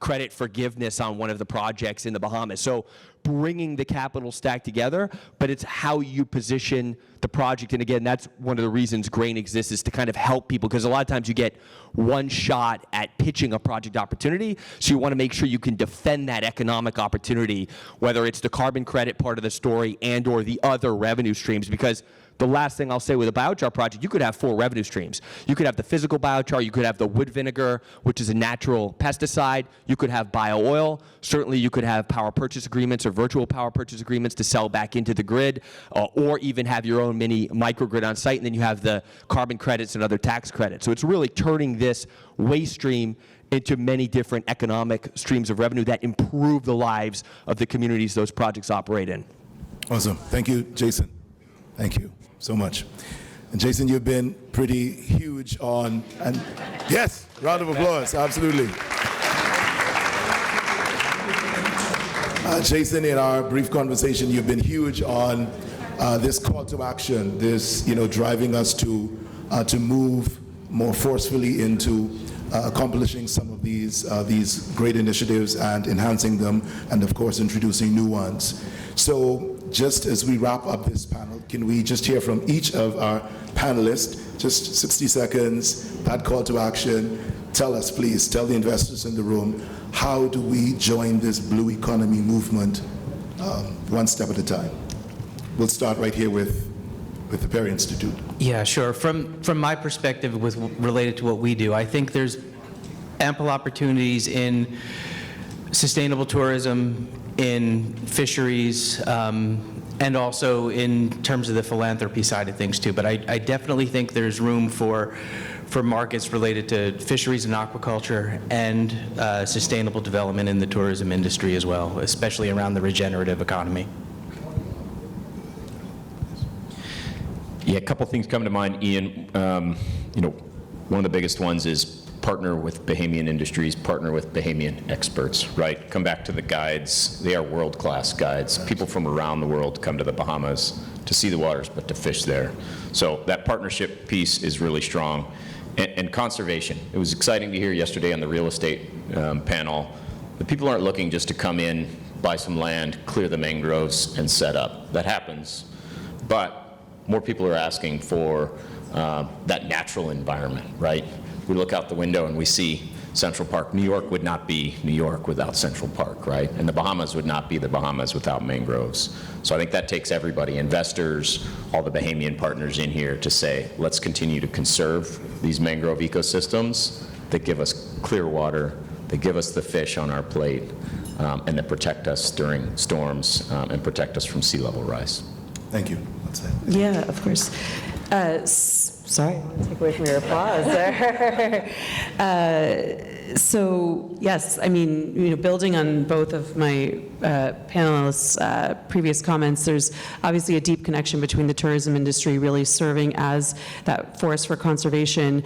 credit forgiveness on one of the projects in the Bahamas. So bringing the capital stack together, but it's how you position the project. And again, that's one of the reasons Grain exists, is to kind of help people, because a lot of times you get one shot at pitching a project opportunity. So you want to make sure you can defend that economic opportunity, whether it's the carbon credit part of the story and or the other revenue streams. Because the last thing I'll say with a biochar project, you could have 4 revenue streams. You could have the physical biochar, you could have the wood vinegar, which is a natural pesticide, you could have bio-oil, certainly you could have power purchase agreements or virtual power purchase agreements to sell back into the grid, or even have your own mini microgrid on site, and then you have the carbon credits and other tax credits. So it's really turning this waste stream into many different economic streams of revenue that improve the lives of the communities those projects operate in. Awesome. Thank you, Jason. Thank you so much. And Jason, you've been pretty huge on, and yes, round of applause, absolutely. Jason, in our brief conversation, you've been huge on this call to action, this, driving us to move more forcefully into accomplishing some of these great initiatives and enhancing them, and of course introducing new ones. So just as we wrap up this panel, can we just hear from each of our panelists, just 60 seconds, that call to action. Tell us, please, tell the investors in the room, how do we join this blue economy movement one step at a time? We'll start right here with the Perry Institute. Yeah, sure. From my perspective, related to what we do, I think there's ample opportunities in sustainable tourism, in fisheries, and also in terms of the philanthropy side of things too. But I definitely think there's room for markets related to fisheries and aquaculture and sustainable development in the tourism industry as well, especially around the regenerative economy. Yeah, a couple things come to mind, Ian. One of the biggest ones is partner with Bahamian industries, partner with Bahamian experts, right? Come back to the guides. They are world-class guides. People from around the world come to the Bahamas to see the waters, but to fish there. So that partnership piece is really strong. And conservation. It was exciting to hear yesterday on the real estate panel that people aren't looking just to come in, buy some land, clear the mangroves, and set up. That happens. But more people are asking for that natural environment, right? We look out the window and we see Central Park. New York would not be New York without Central Park, right? And the Bahamas would not be the Bahamas without mangroves. So I think that takes everybody, investors, all the Bahamian partners in here, to say, let's continue to conserve these mangrove ecosystems that give us clear water, that give us the fish on our plate, and that protect us during storms and protect us from sea level rise. Thank you. That's it. Yeah, of course. Sorry, I want to take away from your applause there. So yes, I mean, building on both of my panelists' previous comments, there's obviously a deep connection between the tourism industry really serving as that force for conservation.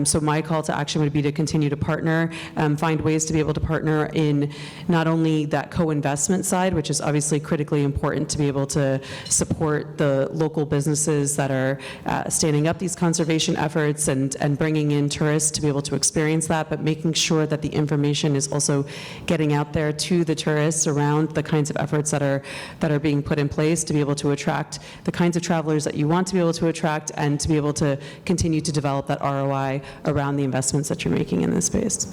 So my call to action would be to continue to partner, find ways to be able to partner in not only that co-investment side, which is obviously critically important to be able to support the local businesses that are standing up these conservation efforts and bringing in tourists to be able to experience that, but making sure that the information is also getting out there to the tourists around the kinds of efforts that are being put in place to be able to attract the kinds of travelers that you want to be able to attract, and to be able to continue to develop that ROI around the investments that you're making in this space.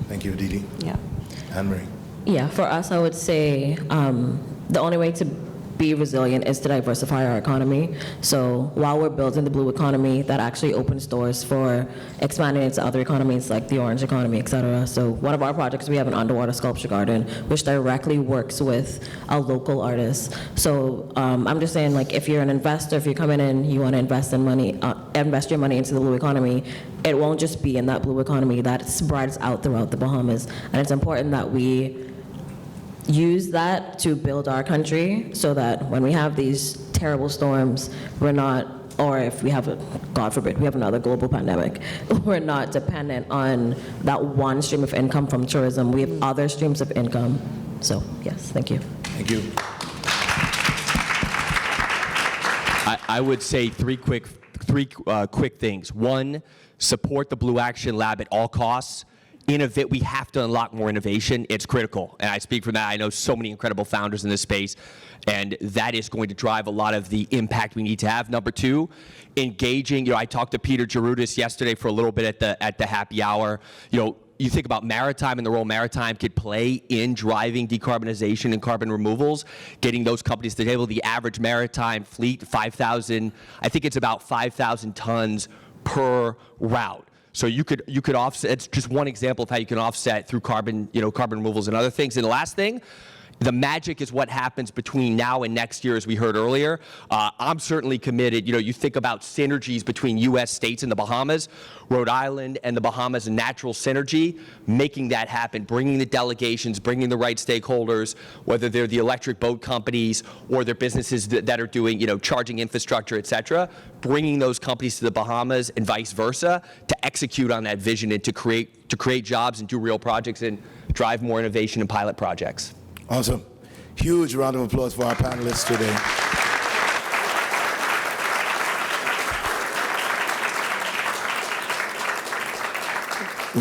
Thank you, Aditi. Yeah. Anne-Marie. Yeah, for us, I would say the only way to be resilient is to diversify our economy. So while we're building the blue economy, that actually opens doors for expanding into other economies like the orange economy, et cetera. So one of our projects, we have an underwater sculpture garden, which directly works with a local artist. So I'm just saying, like, if you're an investor, if you're coming in, you want to invest your money into the blue economy, it won't just be in that blue economy, that spreads out throughout the Bahamas. And it's important that we use that to build our country so that when we have these terrible storms, we're not, or if we have, God forbid, we have another global pandemic, we're not dependent on that one stream of income from tourism. We have other streams of income. So, yes, thank you. Thank you. I would say three quick things. One, support the Blue Action Lab at all costs. Innovate. We have to unlock more innovation. It's critical, and I speak from that. I know so many incredible founders in this space, and that is going to drive a lot of the impact we need to have. Number two, engaging. I talked to Peter Gerudis yesterday for a little bit at the happy hour. You think about maritime and the role maritime could play in driving decarbonization and carbon removals, getting those companies to the table. The average maritime fleet, 5,000. I think it's about 5,000 tons per route. So you could offset. It's just one example of how you can offset through carbon removals and other things. And the last thing, the magic is what happens between now and next year, as we heard earlier. I'm certainly committed. You think about synergies between U.S. states and the Bahamas, Rhode Island and the Bahamas, natural synergy, making that happen, bringing the delegations, bringing the right stakeholders, whether they're the electric boat companies or they're businesses that are doing, charging infrastructure, et cetera, bringing those companies to the Bahamas and vice versa to execute on that vision and to create jobs and do real projects and drive more innovation and pilot projects. Awesome. Huge round of applause for our panelists today.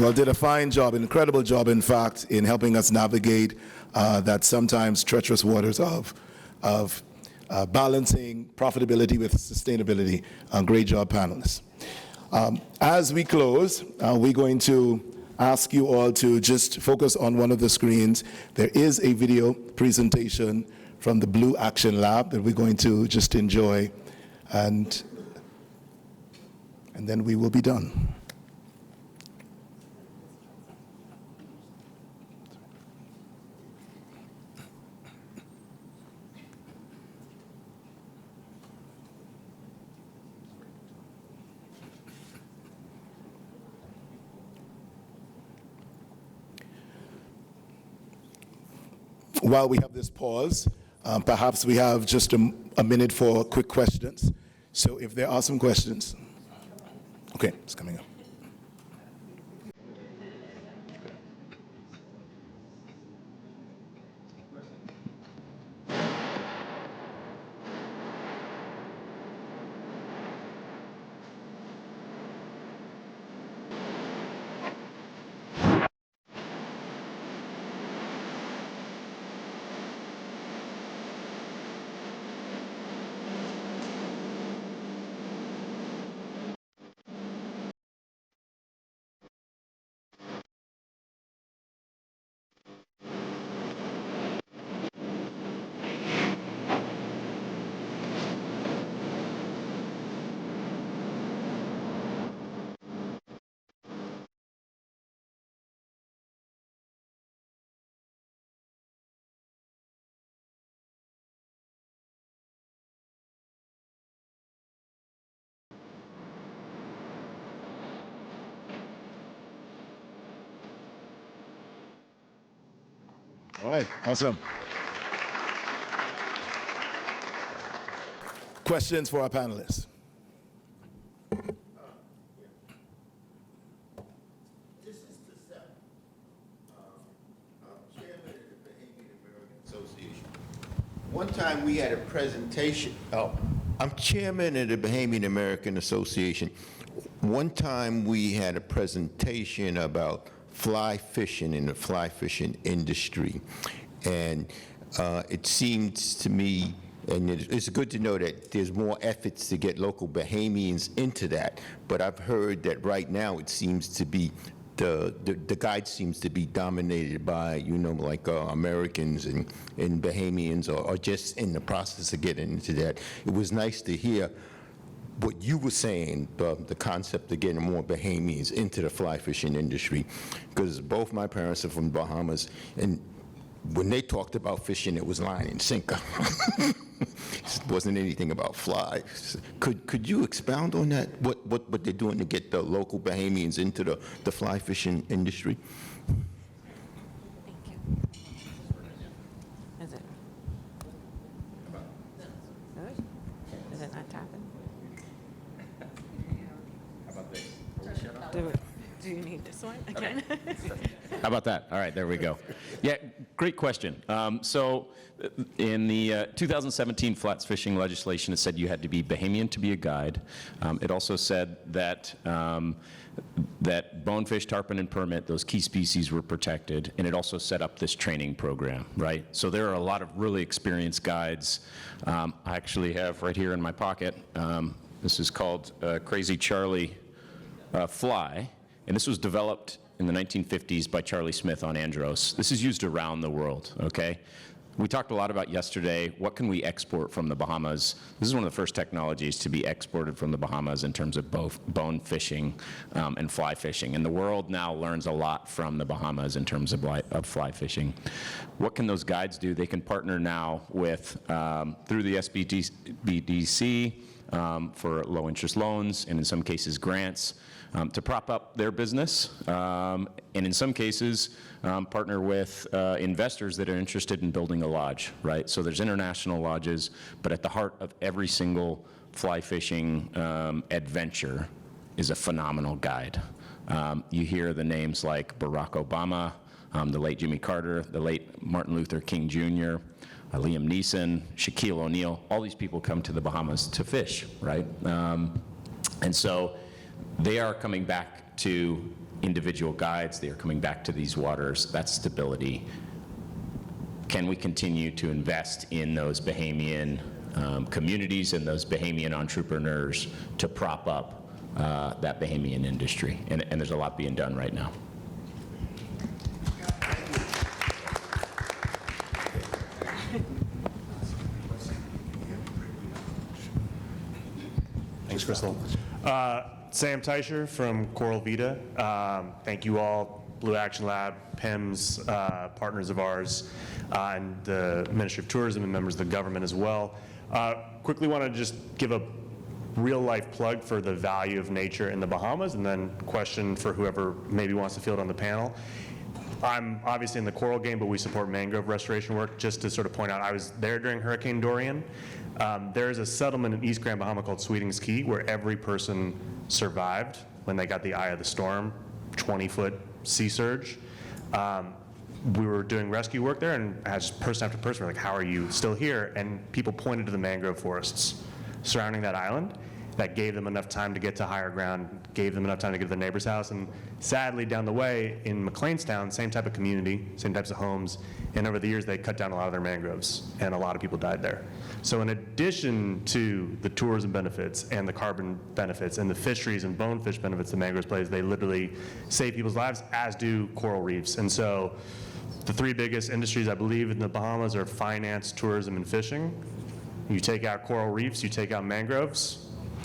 Well, did a fine job, incredible job, in fact, in helping us navigate that sometimes treacherous waters of balancing profitability with sustainability. Great job, panelists. As we close, we're going to ask you all to just focus on one of the screens. There is a video presentation from the Blue Action Lab that we're going to just enjoy, and then we will be done. While we have this pause, perhaps we have just a minute for quick questions. So if there are some questions. Okay, it's coming up. All right, awesome. Questions for our panelists? This is the SEP. I'm chairman of the Bahamian American Association. One time we had a presentation. I'm chairman of the Bahamian American Association. One time we had a presentation about fly fishing in the fly fishing industry. And it seems to me, and it's good to know that there's more efforts to get local Bahamians into that. But I've heard that right now it seems to be, the guide seems to be dominated by, like Americans and Bahamians or just in the process of getting into that. It was nice to hear what you were saying, the concept of getting more Bahamians into the fly fishing industry, because both my parents are from Bahamas, and when they talked about fishing, it was line and sinker. It wasn't anything about fly. Could you expound on that? What they're doing to get the local Bahamians into the fly fishing industry? Thank you. Is it? Good? Is it not tapping? How about this? Do you need this one again? How about that? All right, there we go. Yeah, great question. So in the 2017 flats fishing legislation, it said you had to be Bahamian to be a guide. It also said that that bonefish, tarpon, and permit, those key species were protected, and it also set up this training program, right? So there are a lot of really experienced guides. I actually have right here in my pocket, this is called Crazy Charlie fly, and this was developed in the 1950s by Charlie Smith on Andros. This is used around the world, okay? We talked a lot about yesterday, what can we export from the Bahamas? This is one of the first technologies to be exported from the Bahamas in terms of both bone fishing and fly fishing. And the world now learns a lot from the Bahamas in terms of fly fishing. What can those guides do? They can partner now with, through the SBDC, for low interest loans, and in some cases grants, to prop up their business, and in some cases partner with investors that are interested in building a lodge, right? So there's international lodges, but at the heart of every single fly fishing adventure is a phenomenal guide. You hear the names like Barack Obama, the late Jimmy Carter, the late Martin Luther King Jr., Liam Neeson, Shaquille O'Neal, all these people come to the Bahamas to fish, right? And so they are coming back to individual guides. They are coming back to these waters. That's stability. Can we continue to invest in those Bahamian communities and those Bahamian entrepreneurs to prop up that Bahamian industry? And there's a lot being done right now. Thanks, Crystal. Sam Teicher from Coral Vita. Thank you all, Blue Action Lab, PIMS, partners of ours, and the Ministry of Tourism and members of the government as well. Quickly want to just give a real-life plug for the value of nature in the Bahamas, and then question for whoever maybe wants to field on the panel. I'm obviously in the coral game, but we support mangrove restoration work. Just to sort of point out, I was there during Hurricane Dorian. There is a settlement in East Grand Bahama called Sweetings Key where every person survived when they got the eye of the storm, 20-foot sea surge. We were doing rescue work there, and as person after person, we're like, how are you still here? And people pointed to the mangrove forests surrounding that island that gave them enough time to get to higher ground, gave them enough time to get to the neighbor's house. And sadly, down the way in McLeanstown, same type of community, same types of homes, and over the years they cut down a lot of their mangroves, and a lot of people died there. So in addition to the tourism benefits and the carbon benefits and the fisheries and bonefish benefits the mangroves plays, they literally save people's lives, as do coral reefs. And so the three biggest industries, I believe, in the Bahamas are finance, tourism, and fishing. You take out coral reefs, you take out mangroves.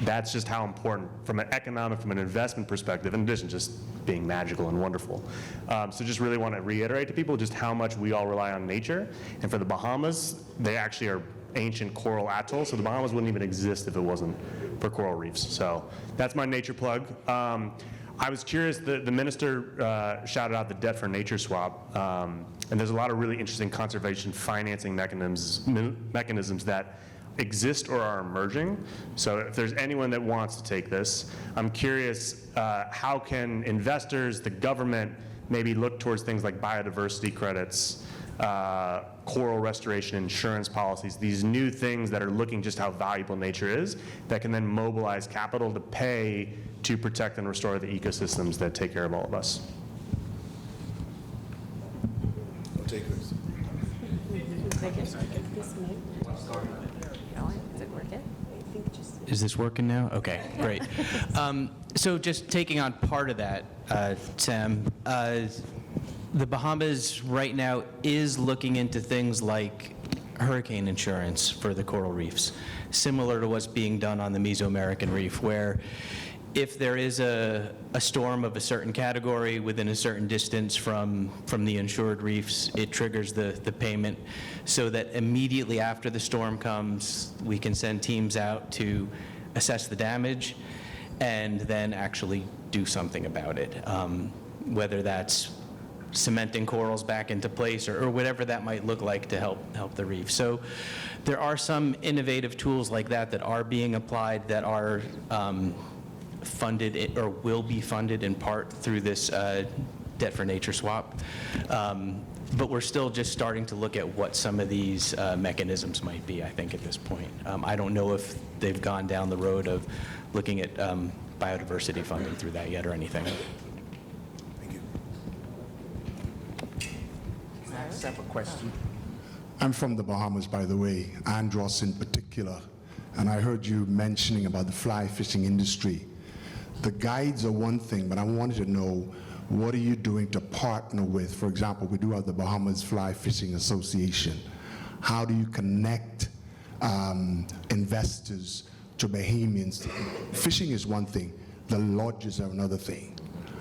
That's just how important, from an economic, from an investment perspective, in addition to just being magical and wonderful. So just really want to reiterate to people just how much we all rely on nature. And for the Bahamas, they actually are ancient coral atolls, so the Bahamas wouldn't even exist if it wasn't for coral reefs. So that's my nature plug. I was curious, the minister shouted out the debt for nature swap, and there's a lot of really interesting conservation financing mechanisms that exist or are emerging. So if there's anyone that wants to take this, I'm curious, how can investors, the government, maybe look towards things like biodiversity credits, coral restoration insurance policies, these new things that are looking just how valuable nature is, that can then mobilize capital to pay to protect and restore the ecosystems that take care of all of us. I'll take this. Is this working now? Okay, great. So just taking on part of that, Sam, the Bahamas right now is looking into things like hurricane insurance for the coral reefs, similar to what's being done on the Mesoamerican reef, where if there is a storm of a certain category within a certain distance from the insured reefs, it triggers the payment so that immediately after the storm comes, we can send teams out to assess the damage and then actually do something about it, whether that's cementing corals back into place or whatever that might look like to help the reef. So there are some innovative tools like that that are being applied that are funded or will be funded in part through this debt for nature swap. But we're still just starting to look at what some of these mechanisms might be, I think, at this point. I don't know if they've gone down the road of looking at biodiversity funding through that yet or anything. Thank you. I have a question. I'm from the Bahamas, by the way, Andros in particular, and I heard you mentioning about the fly fishing industry. The guides are one thing, but I wanted to know, what are you doing to partner with, for example, we do have the Bahamas Fly Fishing Association. How do you connect investors to Bahamians? Fishing is one thing, the lodges are another thing.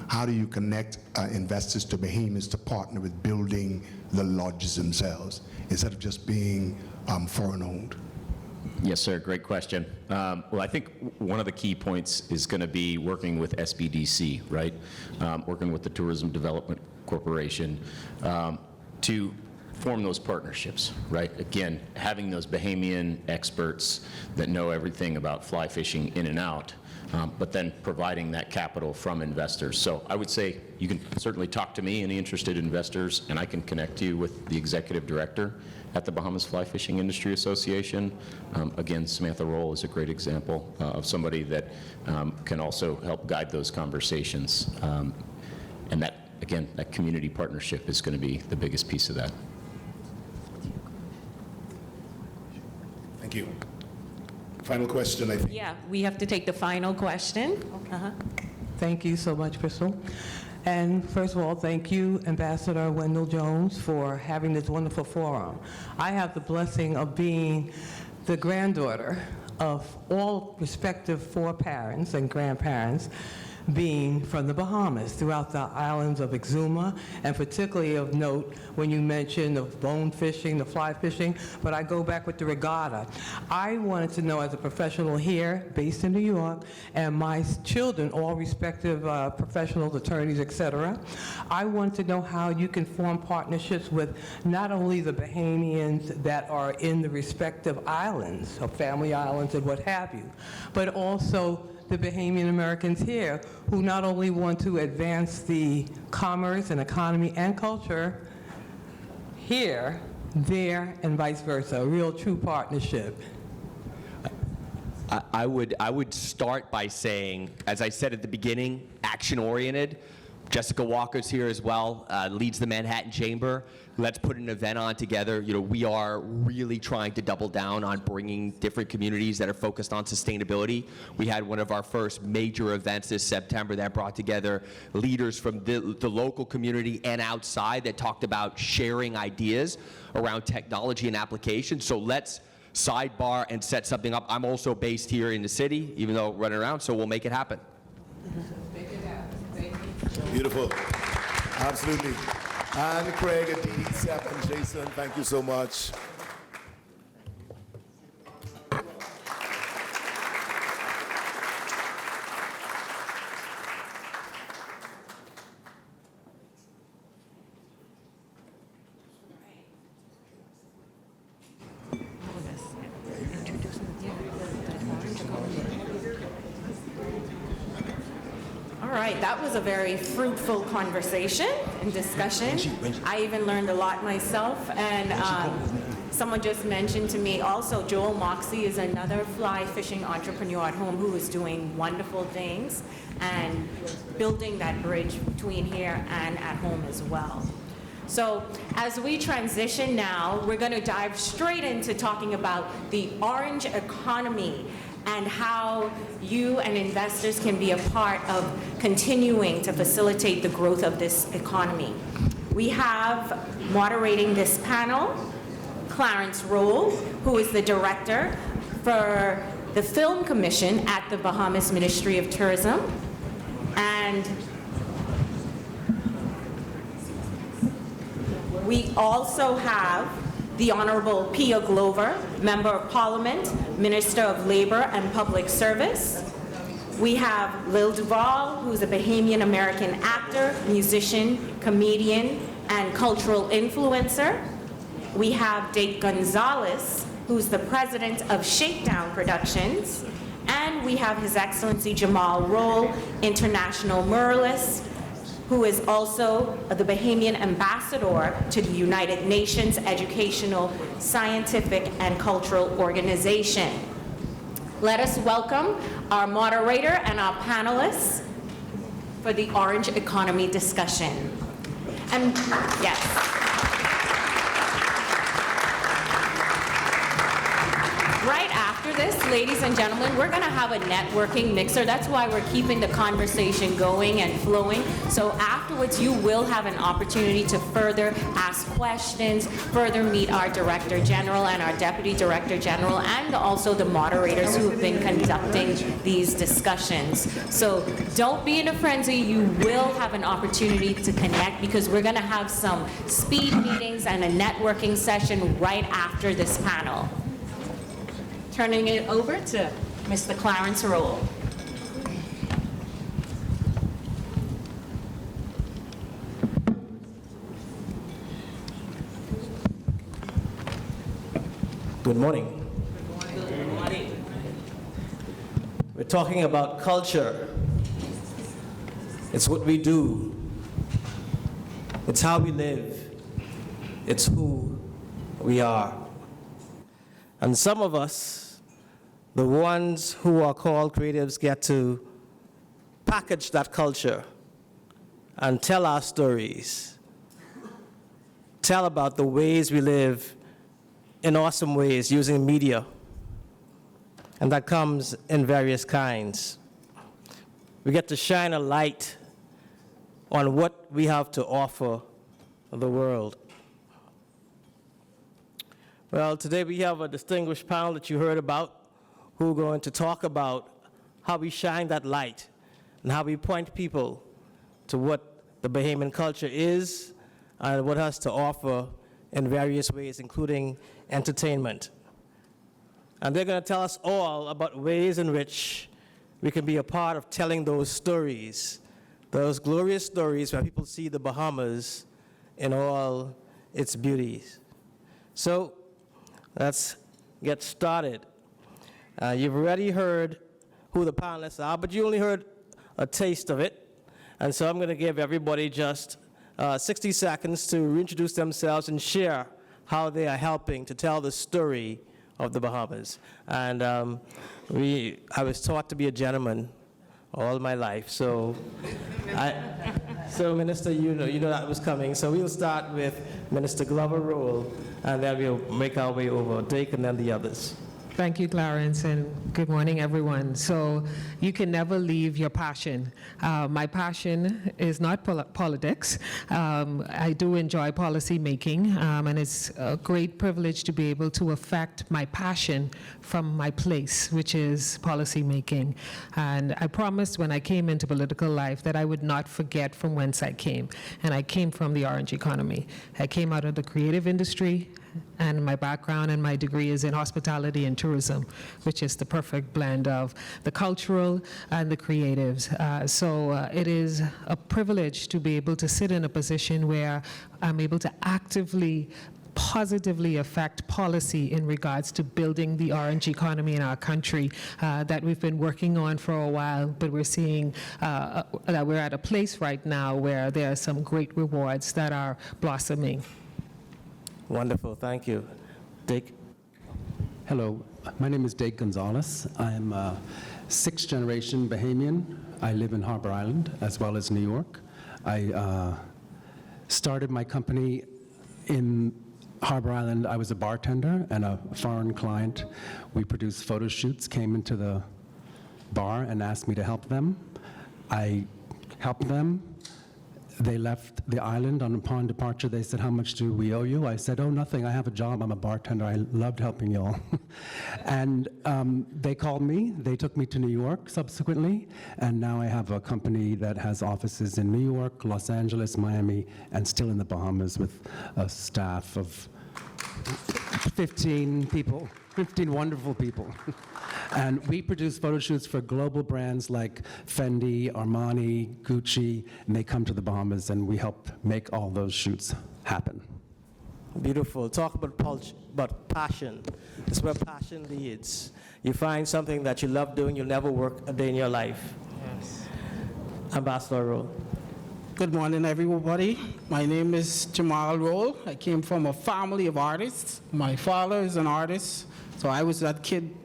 How do you connect investors to Bahamians to partner with building the lodges themselves, instead of just being foreign owned? Yes, sir. Great question. Well, I think one of the key points is going to be working with SBDC, right? Working with the Tourism Development Corporation to form those partnerships, right? Again, having those Bahamian experts that know everything about fly fishing in and out, but then providing that capital from investors. So I would say you can certainly talk to me, any interested investors, and I can connect you with the executive director at the Bahamas Fly Fishing Industry Association. Again, Samantha Roll is a great example of somebody that can also help guide those conversations. And that, again, that community partnership is going to be the biggest piece of that. Thank you. Final question, I think. Yeah, we have to take the final question. Thank you so much, Crystal. And first of all, thank you, Ambassador Wendell Jones, for having this wonderful forum. I have the blessing of being the granddaughter of all respective four parents and grandparents being from the Bahamas, throughout the islands of Exuma, and particularly of note when you mentioned the bone fishing, the fly fishing, but I go back with the regatta. I wanted to know, as a professional here, based in New York, and my children, all respective professionals, attorneys, etc., I wanted to know how you can form partnerships with not only the Bahamians that are in the respective islands, or family islands and what have you, but also the Bahamian Americans here, who not only want to advance the commerce and economy and culture here, there, and vice versa, a real true partnership. I would start by saying, as I said at the beginning, action-oriented. Jessica Walker's here as well, leads the Manhattan Chamber. Let's put an event on together. You know, we are really trying to double down on bringing different communities that are focused on sustainability. We had one of our first major events this September that brought together leaders from the local community and outside that talked about sharing ideas around technology and application. So let's sidebar and set something up. I'm also based here in the city, even though running around, so we'll make it happen. Beautiful. Absolutely. And Craig, Aditi, Seth, and Jason, thank you so much. All right, that was a very fruitful conversation and discussion. I even learned a lot myself, and someone just mentioned to me also, Joel Moxie is another fly fishing entrepreneur at home who is doing wonderful things and building that bridge between here and at home as well. So as we transition now, we're going to dive straight into talking about the orange economy and how you and investors can be a part of continuing to facilitate the growth of this economy. We have moderating this panel, Clarence Roll, who is the director for the Film Commission at the Bahamas Ministry of Tourism, and we also have the Honorable Pia Glover, Member of Parliament, Minister of Labor and Public Service. We have Lil Duval, who's a Bahamian American actor, musician, comedian, and cultural influencer. We have Dake Gonzalez, who's the president of Shakedown Productions. And we have His Excellency Jamal Roll, international muralist, who is also the Bahamian ambassador to the United Nations Educational, Scientific, and Cultural Organization. Let us welcome our moderator and our panelists for the Orange Economy discussion. And yes. Right after this, ladies and gentlemen, we're going to have a networking mixer. That's why we're keeping the conversation going and flowing. So afterwards, you will have an opportunity to further ask questions, further meet our Director General and our Deputy Director General, and also the moderators who have been conducting these discussions. So don't be in a frenzy. You will have an opportunity to connect because we're going to have some speed meetings and a networking session right after this panel. Turning it over to Mr. Clarence Rowell. Good morning. Good morning. We're talking about culture. It's what we do. It's how we live. It's who we are. And some of us, the ones who are called creatives, get to package that culture and tell our stories. Tell about the ways we live in awesome ways using media. And that comes in various kinds. We get to shine a light on what we have to offer the world. Well, today we have a distinguished panel that you heard about who are going to talk about how we shine that light and how we point people to what the Bahamian culture is and what it has to offer in various ways, including entertainment. And they're going to tell us all about ways in which we can be a part of telling those stories, those glorious stories where people see the Bahamas in all its beauties. So let's get started. You've already heard who the panelists are, but you only heard a taste of it. And so I'm going to give everybody just 60 seconds to reintroduce themselves and share how they are helping to tell the story of the Bahamas. And I was taught to be a gentleman all my life, so Minister, you know that was coming. So we'll start with Minister Glover Rowell, and then we'll make our way over Dake and then the others. Thank you, Clarence, and good morning, everyone. So you can never leave your passion. My passion is not politics. I do enjoy policy making, and it's a great privilege to be able to affect my passion from my place, which is policy making. And I promised when I came into political life that I would not forget from whence I came. And I came from the orange economy. I came out of the creative industry, and my background and my degree is in hospitality and tourism, which is the perfect blend of the cultural and the creatives. So it is a privilege to be able to sit in a position where I'm able to actively, positively affect policy in regards to building the orange economy in our country that we've been working on for a while, but we're seeing that we're at a place right now where there are some great rewards that are blossoming. Wonderful, thank you. Dake? Hello, my name is Dake Gonzalez. I'm a sixth-generation Bahamian. I live in Harbor Island as well as New York. I started my company in Harbor Island. I was a bartender and a foreign client. We produced photo shoots, came into the bar and asked me to help them. I helped them. They left the island. Upon departure, they said, "How much do we owe you?" I said, "Oh, nothing. I have a job. I'm a bartender. I loved helping y'all." And they called me. They took me to New York subsequently. And now I have a company that has offices in New York, Los Angeles, Miami, and still in the Bahamas with a staff of 15 people, 15 wonderful people. And we produce photo shoots for global brands like Fendi, Armani, Gucci, and they come to the Bahamas and we help make all those shoots happen. Beautiful. Talk about passion. It's where passion leads. You find something that you love doing, you'll never work a day in your life. Yes. Ambassador Rowell. Good morning, everybody. My name is Jamal Roll. I came from a family of artists. My father is an artist, so I was that kid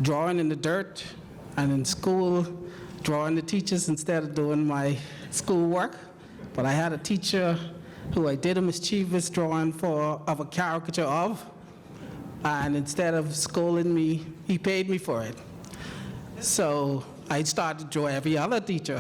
drawing in the dirt and in school drawing the teachers instead of doing my school work. But I had a teacher who I did a mischievous drawing of a caricature of, and instead of scolding me, he paid me for it. So I started to draw every other teacher.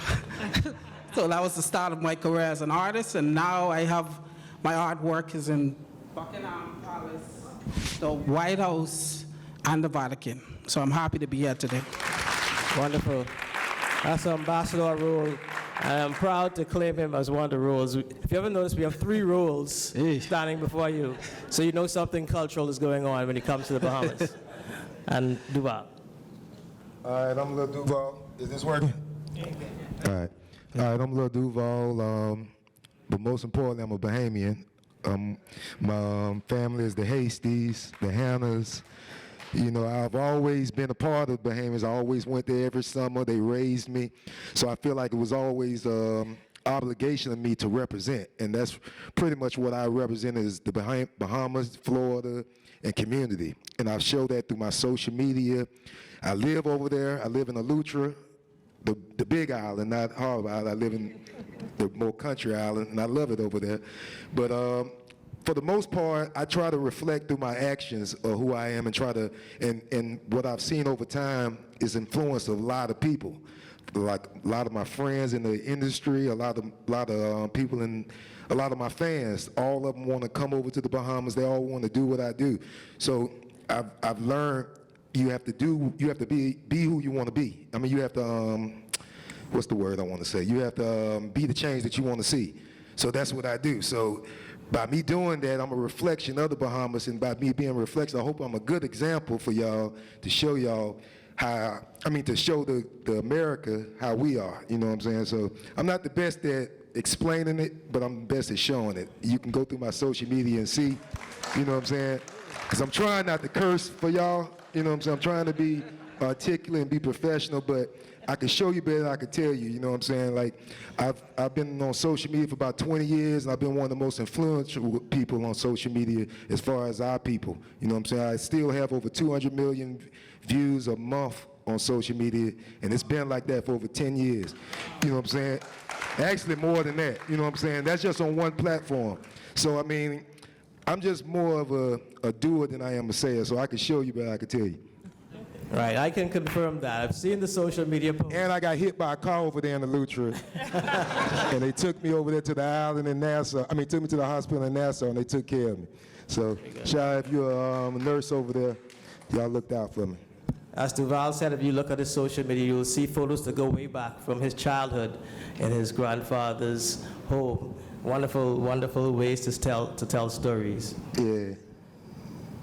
So that was the start of my career as an artist, and now I have my artwork is in Buckingham Palace, the White House, and the Vatican. So I'm happy to be here today. Wonderful. That's Ambassador Rule. I'm proud to claim him as one of the rules. If you ever notice, we have 3 rules standing before you, so you know something cultural is going on when it comes to the Bahamas. And Duval. All right, I'm Lil Duval. Is this working? All right. All right, I'm Lil Duval, but most importantly, I'm a Bahamian. My family is the Hasties, the Hannahs. You know, I've always been a part of the Bahamas. I always went there every summer. They raised me. So I feel like it was always obligation of me to represent. And that's pretty much what I represent is the Bahamas, Florida, and community. And I show that through my social media. I live over there. I live in Eleuthera, the big island, not Harbor Island. I live in the more country island, and I love it over there. But for the most part, I try to reflect through my actions of who I am and try to, and what I've seen over time is influence a lot of people. Like a lot of my friends in the industry, a lot of people and a lot of my fans, all of them want to come over to the Bahamas. They all want to do what I do. So I've learned you have to be who you want to be. I mean, you have to, what's the word I want to say? You have to be the change that you want to see. So that's what I do. So by me doing that, I'm a reflection of the Bahamas, and by me being a reflection, I hope I'm a good example for y'all to show y'all how, to show the America how we are, you know what I'm saying? So I'm not the best at explaining it, but I'm the best at showing it. You can go through my social media and see, you know what I'm saying? Because I'm trying not to curse for y'all, you know what I'm saying? I'm trying to be articulate and be professional, but I can show you better than I can tell you, you know what I'm saying? Like, I've been on social media for about 20 years, and I've been one of the most influential people on social media as far as our people, you know what I'm saying? I still have over 200 million views a month on social media, and it's been like that for over 10 years, you know what I'm saying? Actually more than that, you know what I'm saying? That's just on one platform. So, I'm just more of a doer than I am a sayer, so I can show you better than I can tell you. Right, I can confirm that. I've seen the social media posts. And I got hit by a car over there in Eleuthera. And they took me over there to the island in Nassau. Took me to the hospital in Nassau, and they took care of me. So, Shai, if you're a nurse over there, y'all looked out for me. As Duval said, if you look at his social media, you'll see photos that go way back from his childhood in his grandfather's home. Wonderful, wonderful ways to tell stories. Yeah.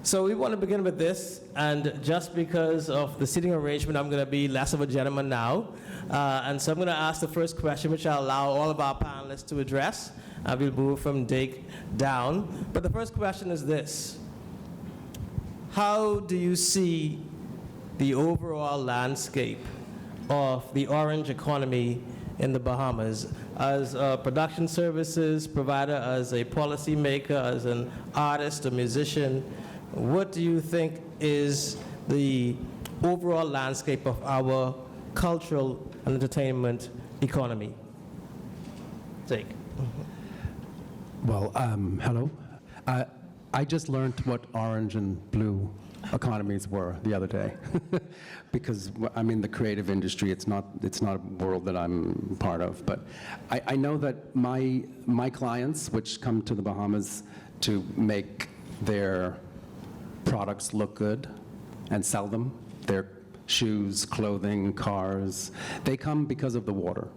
So we want to begin with this, and just because of the seating arrangement, I'm going to be less of a gentleman now. And so I'm going to ask the first question, which I'll allow all of our panelists to address. We'll move from Dake down. But the first question is this. How do you see the overall landscape of the orange economy in the Bahamas as a production services provider, as a policy maker, as an artist, a musician? What do you think is the overall landscape of our cultural and entertainment economy? Jake. Well, hello. I just learned what orange and blue economies were the other day, because I'm in the creative industry. It's not a world that I'm part of, but I know that my clients, which come to the Bahamas to make their products look good and sell them, their shoes, clothing, cars, they come because of the water.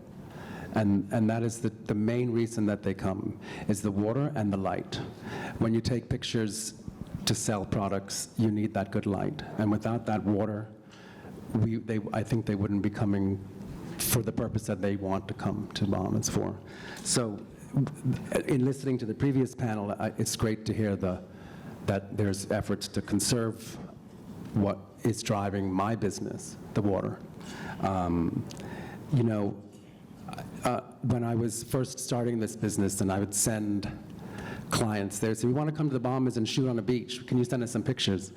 And that is the main reason that they come, is the water and the light. When you take pictures to sell products, you need that good light. And without that water, I think they wouldn't be coming for the purpose that they want to come to Bahamas for. So in listening to the previous panel, it's great to hear that there's efforts to conserve what is driving my business, the water. When I was first starting this business, and I would send clients there, say, we want to come to the Bahamas and shoot on a beach. Can you send us some pictures?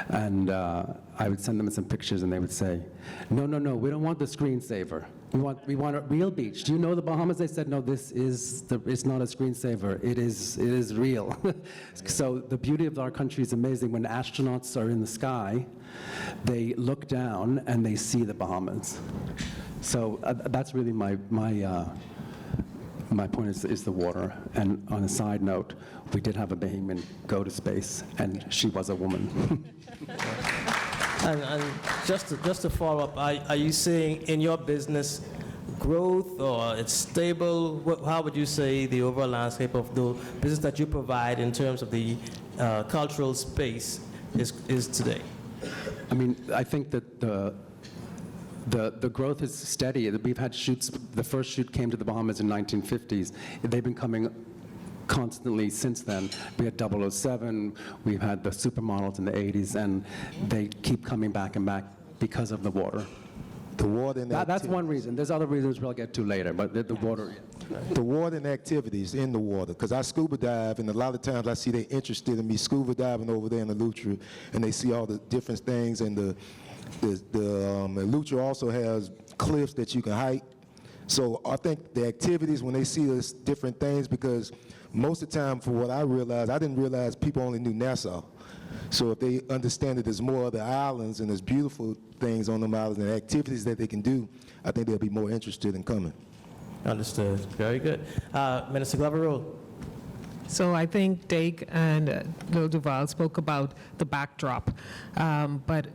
And I would send them some pictures, and they would say, no, no, no, we don't want the screensaver. We want a real beach. Do you know the Bahamas? They said, no, it's not a screensaver. It is real. So the beauty of our country is amazing. When astronauts are in the sky, they look down and they see the Bahamas. So that's really my point is the water. And on a side note, we did have a Bahamian go to space, and she was a woman. And just to follow up, are you saying in your business growth, or it's stable? How would you say the overall landscape of the business that you provide in terms of the cultural space is today? I mean, I think that the growth is steady. We've had shoots. The first shoot came to the Bahamas in 1950s. They've been coming constantly since then. We had 007, we've had the supermodels in the 80s, and they keep coming back and back because of the water. The water and that's one reason. There's other reasons we'll get to later, but the water. The water and activities in the water, because I scuba dive, and a lot of times I see they're interested in me scuba diving over there in the Lutra, and they see all the different things, and the Lutra also has cliffs that you can hike. So I think the activities, when they see those different things, because most of the time, for what I realized, I didn't realize people only knew Nassau. So if they understand that there's more other islands and there's beautiful things on them islands and activities that they can do, I think they'll be more interested in coming. Understood. Very good. Minister Glover. So I think Dake and Lil Duval spoke about the backdrop, but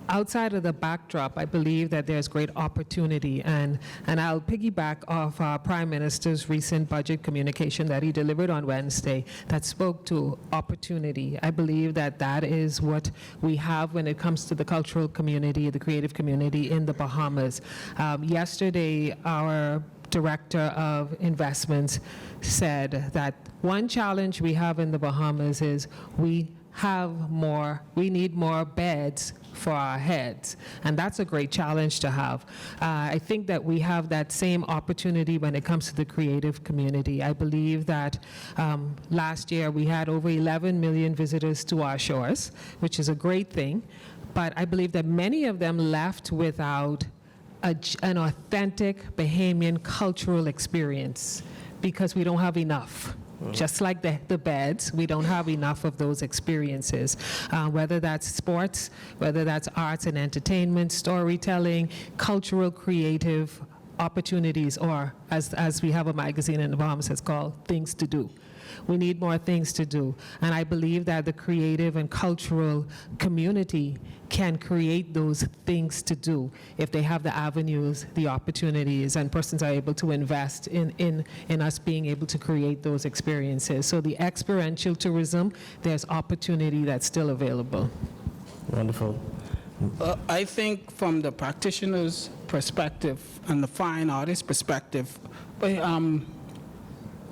outside of the backdrop, I believe that there's great opportunity, and I'll piggyback off our Prime Minister's recent budget communication that he delivered on Wednesday that spoke to opportunity. I believe that that is what we have when it comes to the cultural community, the creative community in the Bahamas. Yesterday, our Director of Investments said that one challenge we have in the Bahamas is we need more beds for our heads, and that's a great challenge to have. I think that we have that same opportunity when it comes to the creative community. I believe that last year we had over 11 million visitors to our shores, which is a great thing, but I believe that many of them left without an authentic Bahamian cultural experience because we don't have enough. Just like the beds, we don't have enough of those experiences, whether that's sports, whether that's arts and entertainment, storytelling, cultural, creative opportunities, or as we have a magazine in the Bahamas that's called Things to Do. We need more things to do. And I believe that the creative and cultural community can create those things to do if they have the avenues, the opportunities, and persons are able to invest in us being able to create those experiences. So the experiential tourism, there's opportunity that's still available. Wonderful. I think from the practitioner's perspective and the fine artist perspective,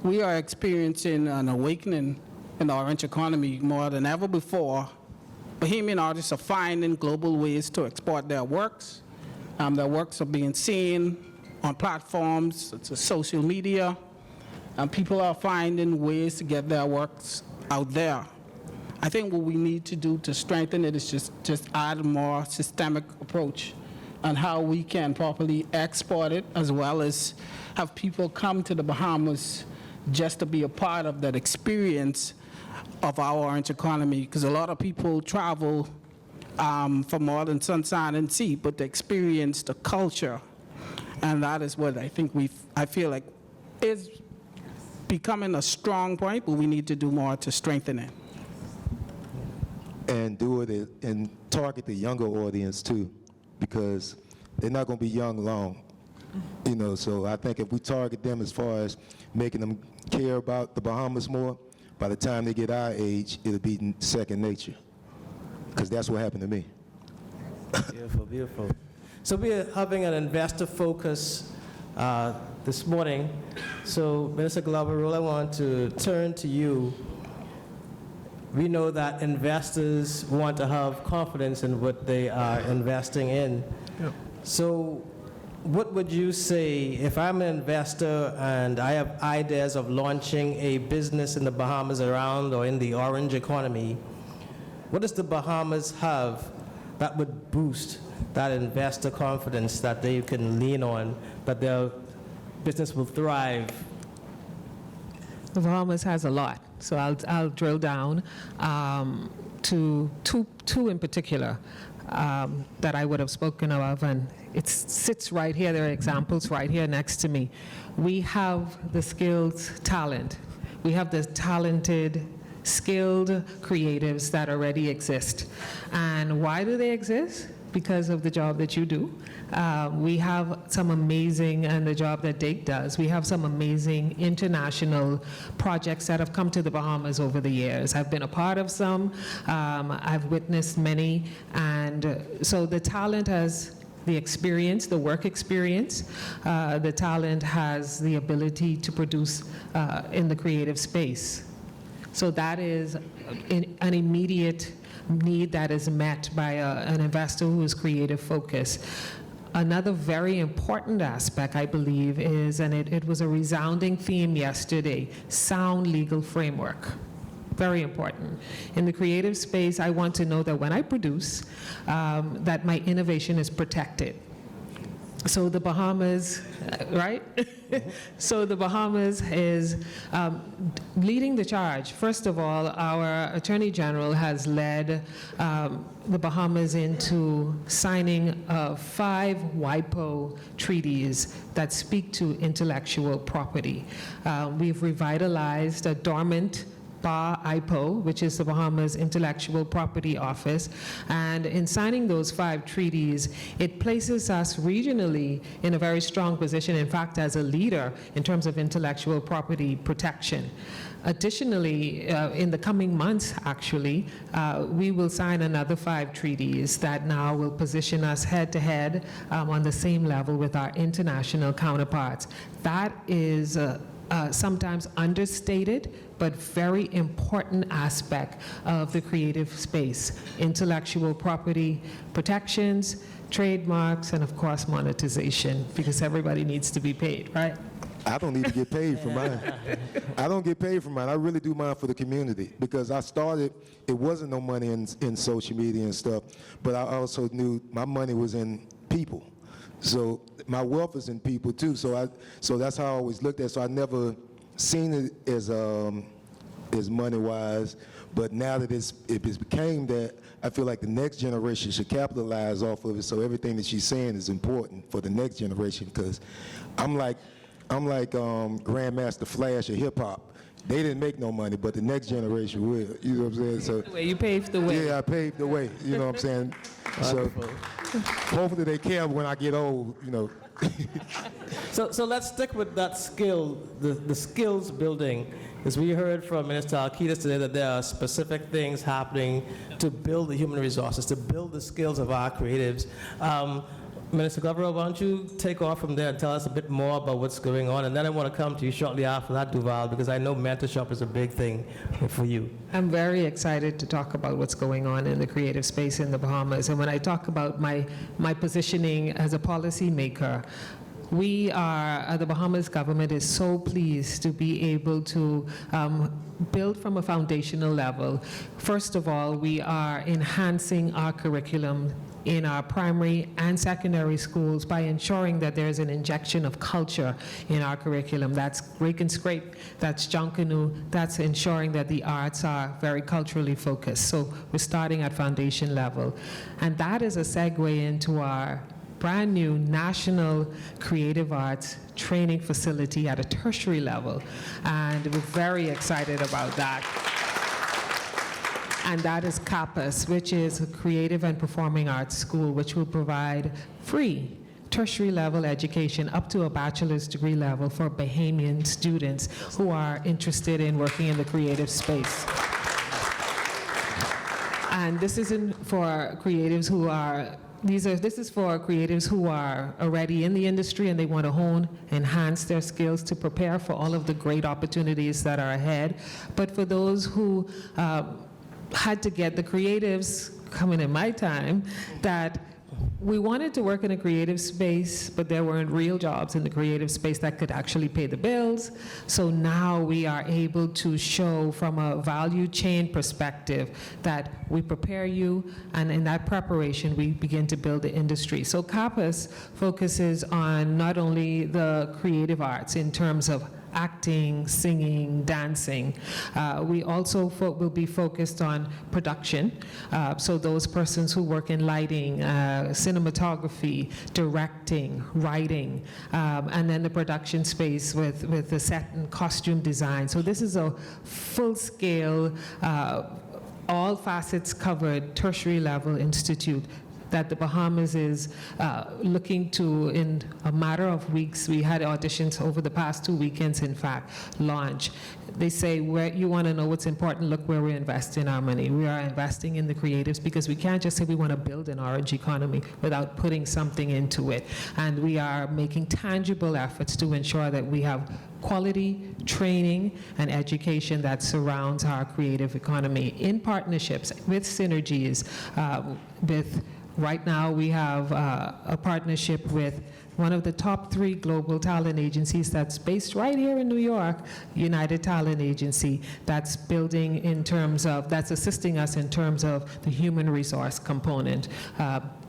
we are experiencing an awakening in the orange economy more than ever before. Bahamian artists are finding global ways to export their works. Their works are being seen on platforms, such as social media, and people are finding ways to get their works out there. I think what we need to do to strengthen it is just add a more systemic approach on how we can properly export it, as well as have people come to the Bahamas just to be a part of that experience of our orange economy, because a lot of people travel for more than sunshine and sea, but to experience the culture, and that is what I think I feel like is becoming a strong point, but we need to do more to strengthen it. And do it and target the younger audience too, because they're not going to be young long. You know, so I think if we target them as far as making them care about the Bahamas more, by the time they get our age, it'll be second nature. Because that's what happened to me. Beautiful, beautiful. So we're having an investor focus this morning. So Minister Glover, I want to turn to you. We know that investors want to have confidence in what they are investing in. Yep. So what would you say if I'm an investor and I have ideas of launching a business in the Bahamas around or in the orange economy? What does the Bahamas have that would boost that investor confidence that they can lean on, that their business will thrive? The Bahamas has a lot, so I'll drill down to two in particular that I would have spoken of, and it sits right here. There are examples right here next to me. We have the skilled talent. We have the talented, skilled creatives that already exist. And why do they exist? Because of the job that you do. We have some amazing, and the job that Dake does, we have some amazing international projects that have come to the Bahamas over the years. I've been a part of some, I've witnessed many, and so the talent has the experience, the work experience. The talent has the ability to produce in the creative space. So that is an immediate need that is met by an investor who is creative focused. Another very important aspect, I believe, is, and it was a resounding theme yesterday, sound legal framework. Very important. In the creative space, I want to know that when I produce, that my innovation is protected. So the Bahamas, right? So the Bahamas is leading the charge. First of all, our Attorney General has led the Bahamas into signing 5 WIPO treaties that speak to intellectual property. We've revitalized a dormant BAIPO, which is the Bahamas Intellectual Property Office, and in signing those 5 treaties, it places us regionally in a very strong position, in fact, as a leader in terms of intellectual property protection. Additionally, in the coming months, actually, we will sign another 5 treaties that now will position us head-to-head on the same level with our international counterparts. That is sometimes understated, but very important aspect of the creative space. Intellectual property protections, trademarks, and of course monetization, because everybody needs to be paid, right? I don't need to get paid for mine. I don't get paid for mine. I really do mine for the community, because I started, it wasn't no money in social media and stuff, but I also knew my money was in people. So my wealth is in people too. So that's how I always looked at it. So I never seen it as money-wise. But now that it became that, I feel like the next generation should capitalize off of it. So everything that she's saying is important for the next generation. Because I'm like Grandmaster Flash of hip hop. They didn't make no money, but the next generation will. You know what I'm saying? So You paved the way. yeah, I paved the way. You know what I'm saying? So hopefully they care when I get old, you know. So let's stick with that skill, the skills building. As we heard from Minister Alcides today, that there are specific things happening to build the human resources, to build the skills of our creatives. Minister Glover, why don't you take off from there and tell us a bit more about what's going on, and then I want to come to you shortly after that, Duval, because I know mentorship is a big thing for you. I'm very excited to talk about what's going on in the creative space in the Bahamas. And when I talk about my positioning as a policymaker, we are, the Bahamas government is so pleased to be able to build from a foundational level. First of all, we are enhancing our curriculum in our primary and secondary schools by ensuring that there's an injection of culture in our curriculum. That's Rake and Scrape, that's Junkanoo, that's ensuring that the arts are very culturally focused. So we're starting at foundation level. And that is a segue into our brand new National Creative Arts Training Facility at a tertiary level. And we're very excited about that. And that is CAPAS, which is a Creative and Performing Arts School, which will provide free tertiary level education up to a bachelor's degree level for Bahamian students who are interested in working in the creative space. And this isn't for creatives who are this is for creatives who are already in the industry and they want to hone, enhance their skills to prepare for all of the great opportunities that are ahead. But for those who had to get the creatives coming in my time that we wanted to work in a creative space, but there weren't real jobs in the creative space that could actually pay the bills. So now we are able to show from a value chain perspective that we prepare you, and in that preparation, we begin to build the industry. So CAPAS focuses on not only the creative arts in terms of acting, singing, dancing. We also will be focused on production. So those persons who work in lighting, cinematography, directing, writing, and then the production space with the set and costume design. So this is a full-scale, all facets covered, tertiary level institute that the Bahamas is looking to, in a matter of weeks. We had auditions over the past 2 weekends, in fact, launch. They say, where you want to know what's important, look where we're investing our money. We are investing in the creatives because we can't just say we want to build an orange economy without putting something into it. And we are making tangible efforts to ensure that we have quality training and education that surrounds our creative economy in partnerships with synergies with. Right now, we have a partnership with one of the top 3 global talent agencies that's based right here in New York, United Talent Agency, that's building in terms of, that's assisting us in terms of the human resource component,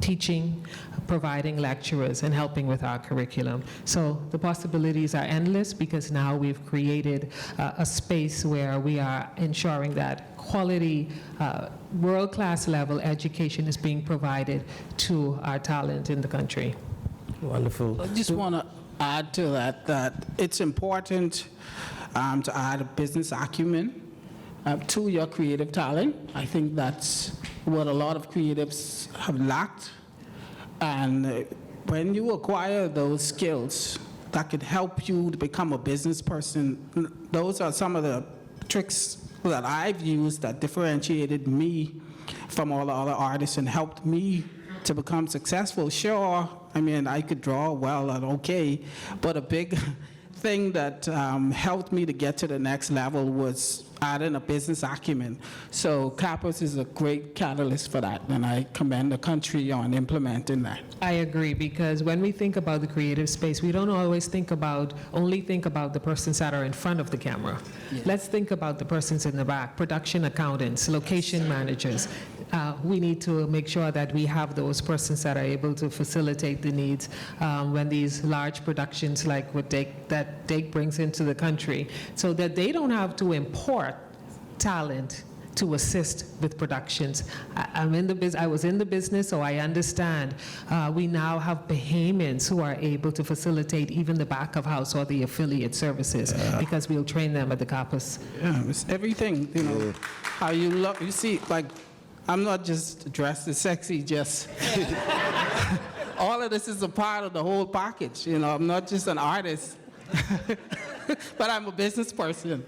teaching, providing lecturers, and helping with our curriculum. So the possibilities are endless because now we've created a space where we are ensuring that quality, world-class level education is being provided to our talent in the country. Wonderful. I just want to add to that, that it's important to add a business acumen to your creative talent. I think that's what a lot of creatives have lacked. And when you acquire those skills that could help you to become a business person, those are some of the tricks that I've used that differentiated me from all the other artists and helped me to become successful. Sure, I mean, I could draw well and okay, but a big thing that helped me to get to the next level was adding a business acumen. So CAPAS is a great catalyst for that, and I commend the country on implementing that. I agree, because when we think about the creative space, we don't always only think about the persons that are in front of the camera. Yeah. Let's think about the persons in the back, production accountants, location managers. We need to make sure that we have those persons that are able to facilitate the needs when these large productions like what Dake brings into the country, so that they don't have to import talent to assist with productions. I was in the business, so I understand. We now have Bahamians who are able to facilitate even the back of house or the affiliate services because we'll train them at the CAPAS. Yeah, it's everything, you know, how you look. You see, like, I'm not just dressed as sexy, just all of this is a part of the whole package. You know, I'm not just an artist, but I'm a business person.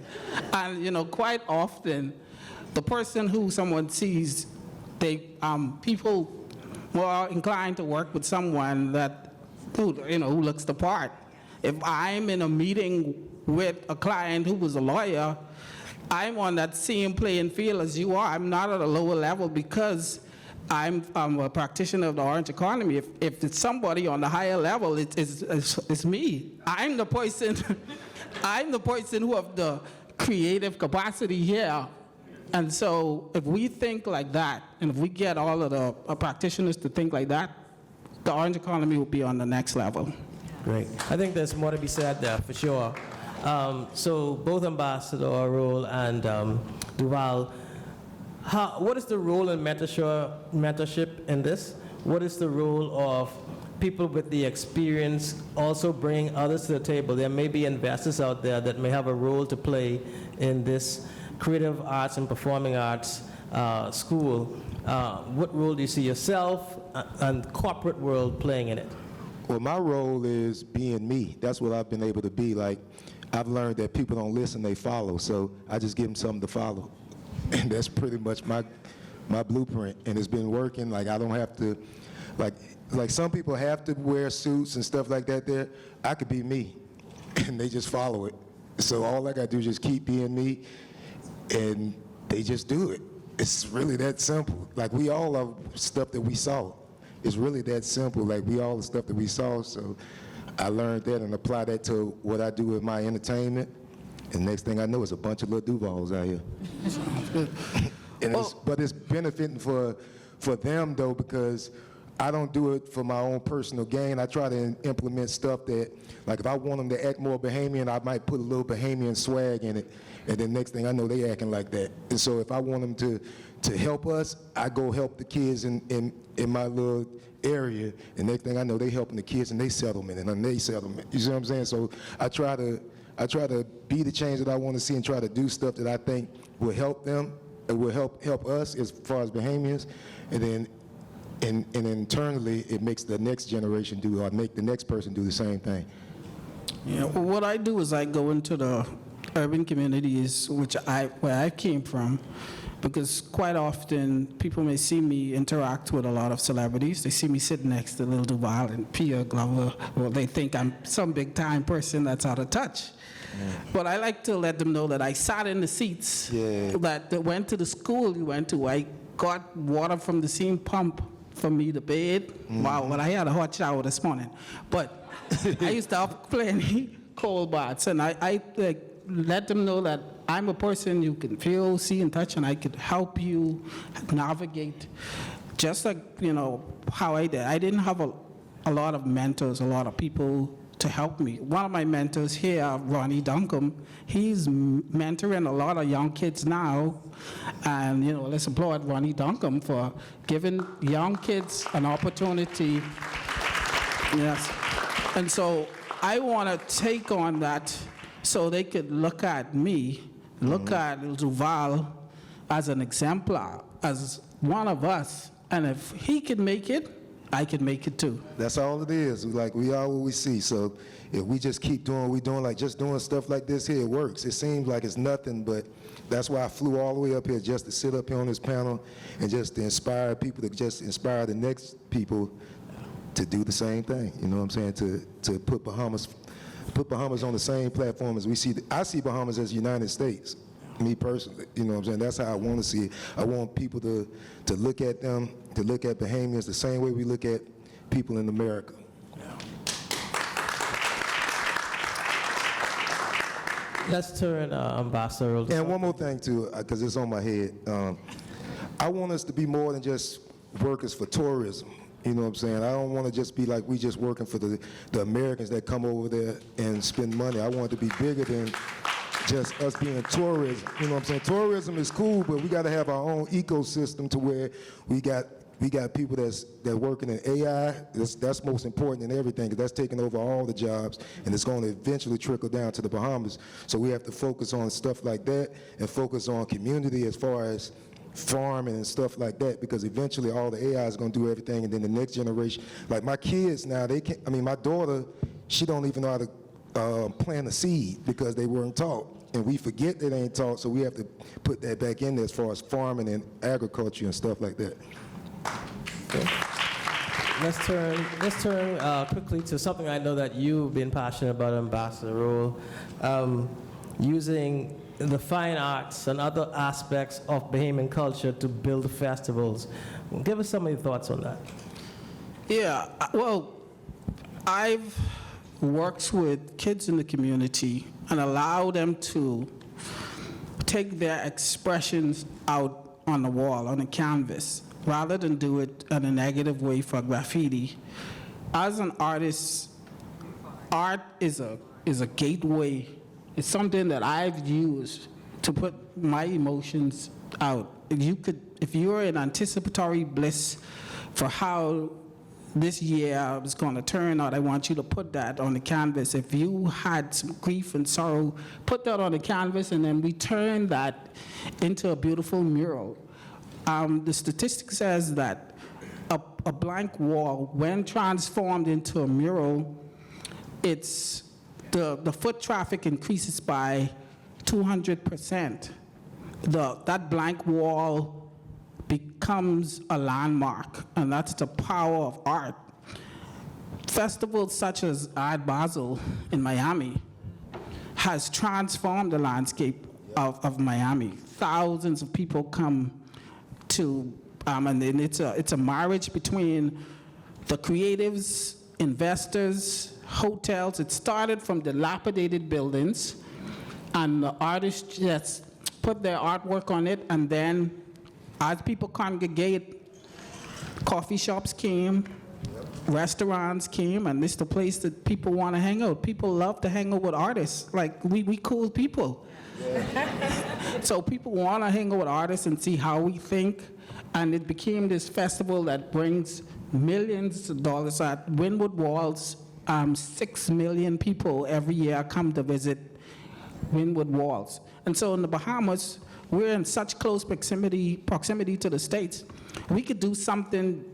And, you know, quite often, the person who someone sees, people more inclined to work with someone who looks the part. If I'm in a meeting with a client who was a lawyer, I'm on that same playing field as you are. I'm not at a lower level because I'm a practitioner of the orange economy. If it's somebody on the higher level, it's me. I'm the person who have the creative capacity here. And so if we think like that, and if we get all of the practitioners to think like that, the orange economy will be on the next level. Great. I think there's more to be said there, for sure. So both Ambassador Roll and Duval, what is the role in mentorship in this? What is the role of people with the experience also bring others to the table? There may be investors out there that may have a role to play in this creative arts and performing arts school. What role do you see yourself and the corporate world playing in it? Well, my role is being me. That's what I've been able to be. Like, I've learned that people don't listen, they follow. So I just give them something to follow. And that's pretty much my blueprint. And it's been working. Like, I don't have to, like some people have to wear suits and stuff like that there. I could be me, and they just follow it. So all I got to do is just keep being me, and they just do it. It's really that simple. Like, we all have stuff that we saw. it's really that simple. Like all the stuff that we saw, so I learned that and applied that to what I do with my entertainment. And next thing I know, it's a bunch of little Duvals out here. And but it's benefiting for them though, because I don't do it for my own personal gain. I try to implement stuff that, like if I want them to act more Bahamian, I might put a little Bahamian swag in it, and then next thing I know, they acting like that. And so if I want them to help us, I go help the kids in my little area, and next thing I know, they helping the kids in their settlement and in their settlement. You see what I'm saying? So I try to be the change that I want to see and try to do stuff that I think will help them, it will help us as far as Bahamians, and then and internally it makes the next generation do, or make the next person do the same thing. Yeah, well, what I do is I go into the urban communities where I came from, because quite often people may see me interact with a lot of celebrities. They see me sitting next to Lil Duval and Pierre Glover, or they think I'm some big time person that's out of touch. But I like to let them know that I sat in the seats that went to the school you went to. I got water from the same pump for me to bathe. Wow, but I had a hot shower this morning. But I used to have plenty cold baths, and I let them know that I'm a person you can feel, see, and touch, and I could help you navigate. Just like, you know, how I did. I didn't have a lot of mentors, a lot of people to help me. One of my mentors here, Ronnie Duncombe, he's mentoring a lot of young kids now. And, you know, let's applaud Ronnie Duncombe for giving young kids an opportunity. Yes. And so I want to take on that so they could look at me, look at Duval as an exemplar, as one of us. And if he can make it, I can make it too. That's all it is. Like, we are what we see. So if we just keep doing what we're doing, like just doing stuff like this here, it works. It seems like it's nothing, but that's why I flew all the way up here, just to sit up here on this panel and just to inspire people, to just inspire the next people to do the same thing. You know what I'm saying? To put Bahamas on the same platform as we see. I see Bahamas as the United States, me personally. You know what I'm saying? That's how I want to see it. I want people to look at them, to look at Bahamians the same way we look at people in America. Let's turn Ambassador. And one more thing too, because it's on my head. I want us to be more than just workers for tourism. You know what I'm saying? I don't want to just be like we just working for the Americans that come over there and spend money. I want it to be bigger than just us being tourism. You know what I'm saying? Tourism is cool, but we got to have our own ecosystem to where we got people that working in AI. That's most important than everything, because that's taking over all the jobs, and it's going to eventually trickle down to the Bahamas. So we have to focus on stuff like that and focus on community as far as farming and stuff like that, because eventually all the AI is going to do everything, and then the next generation, like my kids now, they can't. I mean, my daughter, she don't even know how to plant a seed because they weren't taught, and we forget that they ain't taught, so we have to put that back in there as far as farming and agriculture and stuff like that. Okay. Let's turn quickly to something I know that you've been passionate about, Ambassador Roll, using the fine arts and other aspects of Bahamian culture to build festivals. Give us some of your thoughts on that. Yeah, well, I've worked with kids in the community and allowed them to take their expressions out on the wall, on the canvas, rather than do it in a negative way for graffiti. As an artist, art is a gateway. It's something that I've used to put my emotions out. If you're in anticipatory bliss for how this year is going to turn out, I want you to put that on the canvas. If you had some grief and sorrow, put that on the canvas, and then we turn that into a beautiful mural. The statistic says that a blank wall, when transformed into a mural, it's the foot traffic increases by 200%. That blank wall becomes a landmark, and that's the power of art. Festivals such as Art Basel in Miami has transformed the landscape of Miami. Thousands of people come to, and then it's a marriage between the creatives, investors, hotels. It started from dilapidated buildings, and the artists just put their artwork on it, and then as people congregate, coffee shops came, restaurants came, and this is the place that people want to hang out. People love to hang out with artists. Like, we cool people. So people want to hang out with artists and see how we think, and it became this festival that brings millions of dollars. At Windward Walls, 6 million people every year come to visit Windward Walls. And so in the Bahamas, we're in such close proximity to the States. We could do something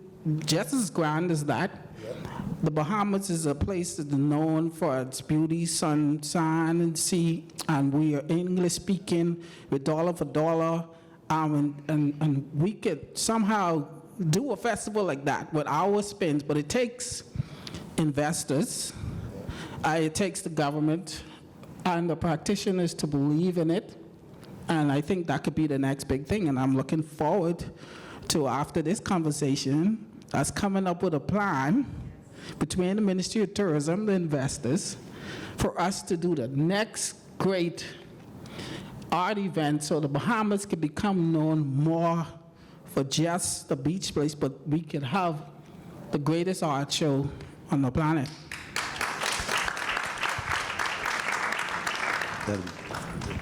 just as grand as that. The Bahamas is a place that's known for its beauty, sunshine, and sea, and we are English speaking with dollar for dollar, and we could somehow do a festival like that with our spins, but it takes investors, it takes the government, and the practitioners to believe in it, and I think that could be the next big thing, and I'm looking forward to, after this conversation, us coming up with a plan between the Ministry of Tourism, the investors, for us to do the next great art event so the Bahamas could become known more for just the beach place, but we could have the greatest art show on the planet.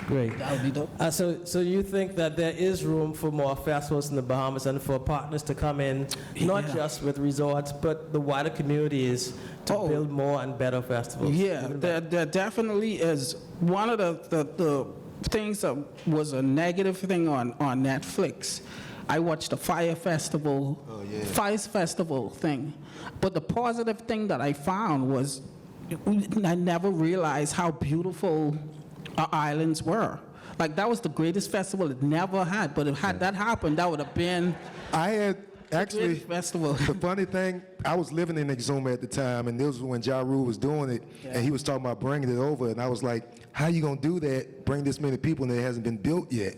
Great. That would be dope. So you think that there is room for more festivals in the Bahamas and for partners to come in, not just with resorts, but the wider communities to build more and better festivals? Yeah, there definitely is. One of the things that was a negative thing on Netflix, I watched the Fire Festival, Fire Festival thing. But the positive thing that I found was I never realized how beautiful our islands were. Like, that was the greatest festival it never had, but if had that happened, that would have been Actually, festival. The funny thing, I was living in Exuma at the time, and this was when Ja Rule was doing it, and he was talking about bringing it over, and I was like, how you gonna do that, bring this many people, and it hasn't been built yet?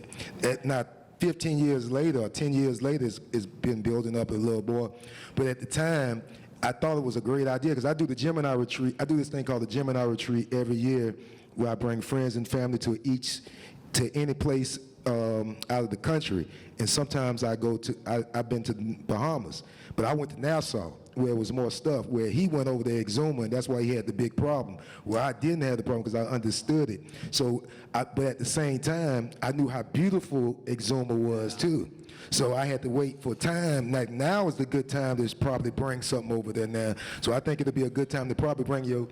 Not 15 years later, or 10 years later, it's been building up a little more. But at the time, I thought it was a great idea, because I do the Gemini retreat. I do this thing called the Gemini retreat every year, where I bring friends and family to any place out of the country. And sometimes I've been to the Bahamas, but I went to Nassau, where it was more stuff, where he went over to Exuma, and that's why he had the big problem, where I didn't have the problem because I understood it. So, but at the same time, I knew how beautiful Exuma was too. So I had to wait for time. Like, now is the good time to probably bring something over there now. So I think it'll be a good time to probably bring your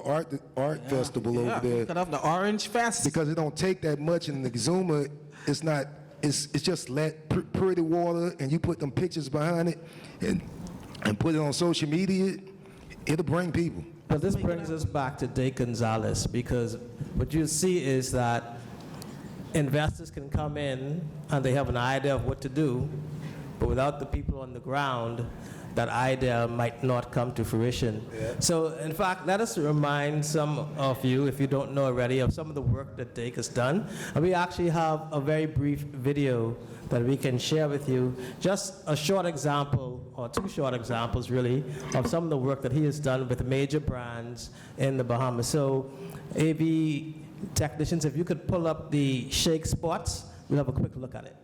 art festival over there. Could have the Orange Fest. Because it don't take that much in the Exuma. It's just pretty water, and you put them pictures behind it and put it on social media, it'll bring people. But this brings us back to Dave Gonzalez, because what you see is that investors can come in and they have an idea of what to do, but without the people on the ground, that idea might not come to fruition. So in fact, let us remind some of you, if you don't know already, of some of the work that Dave has done. And we actually have a very brief video that we can share with you, just a short example, or two short examples really, of some of the work that he has done with major brands in the Bahamas. So AV technicians, if you could pull up the shake spots, we'll have a quick look at it.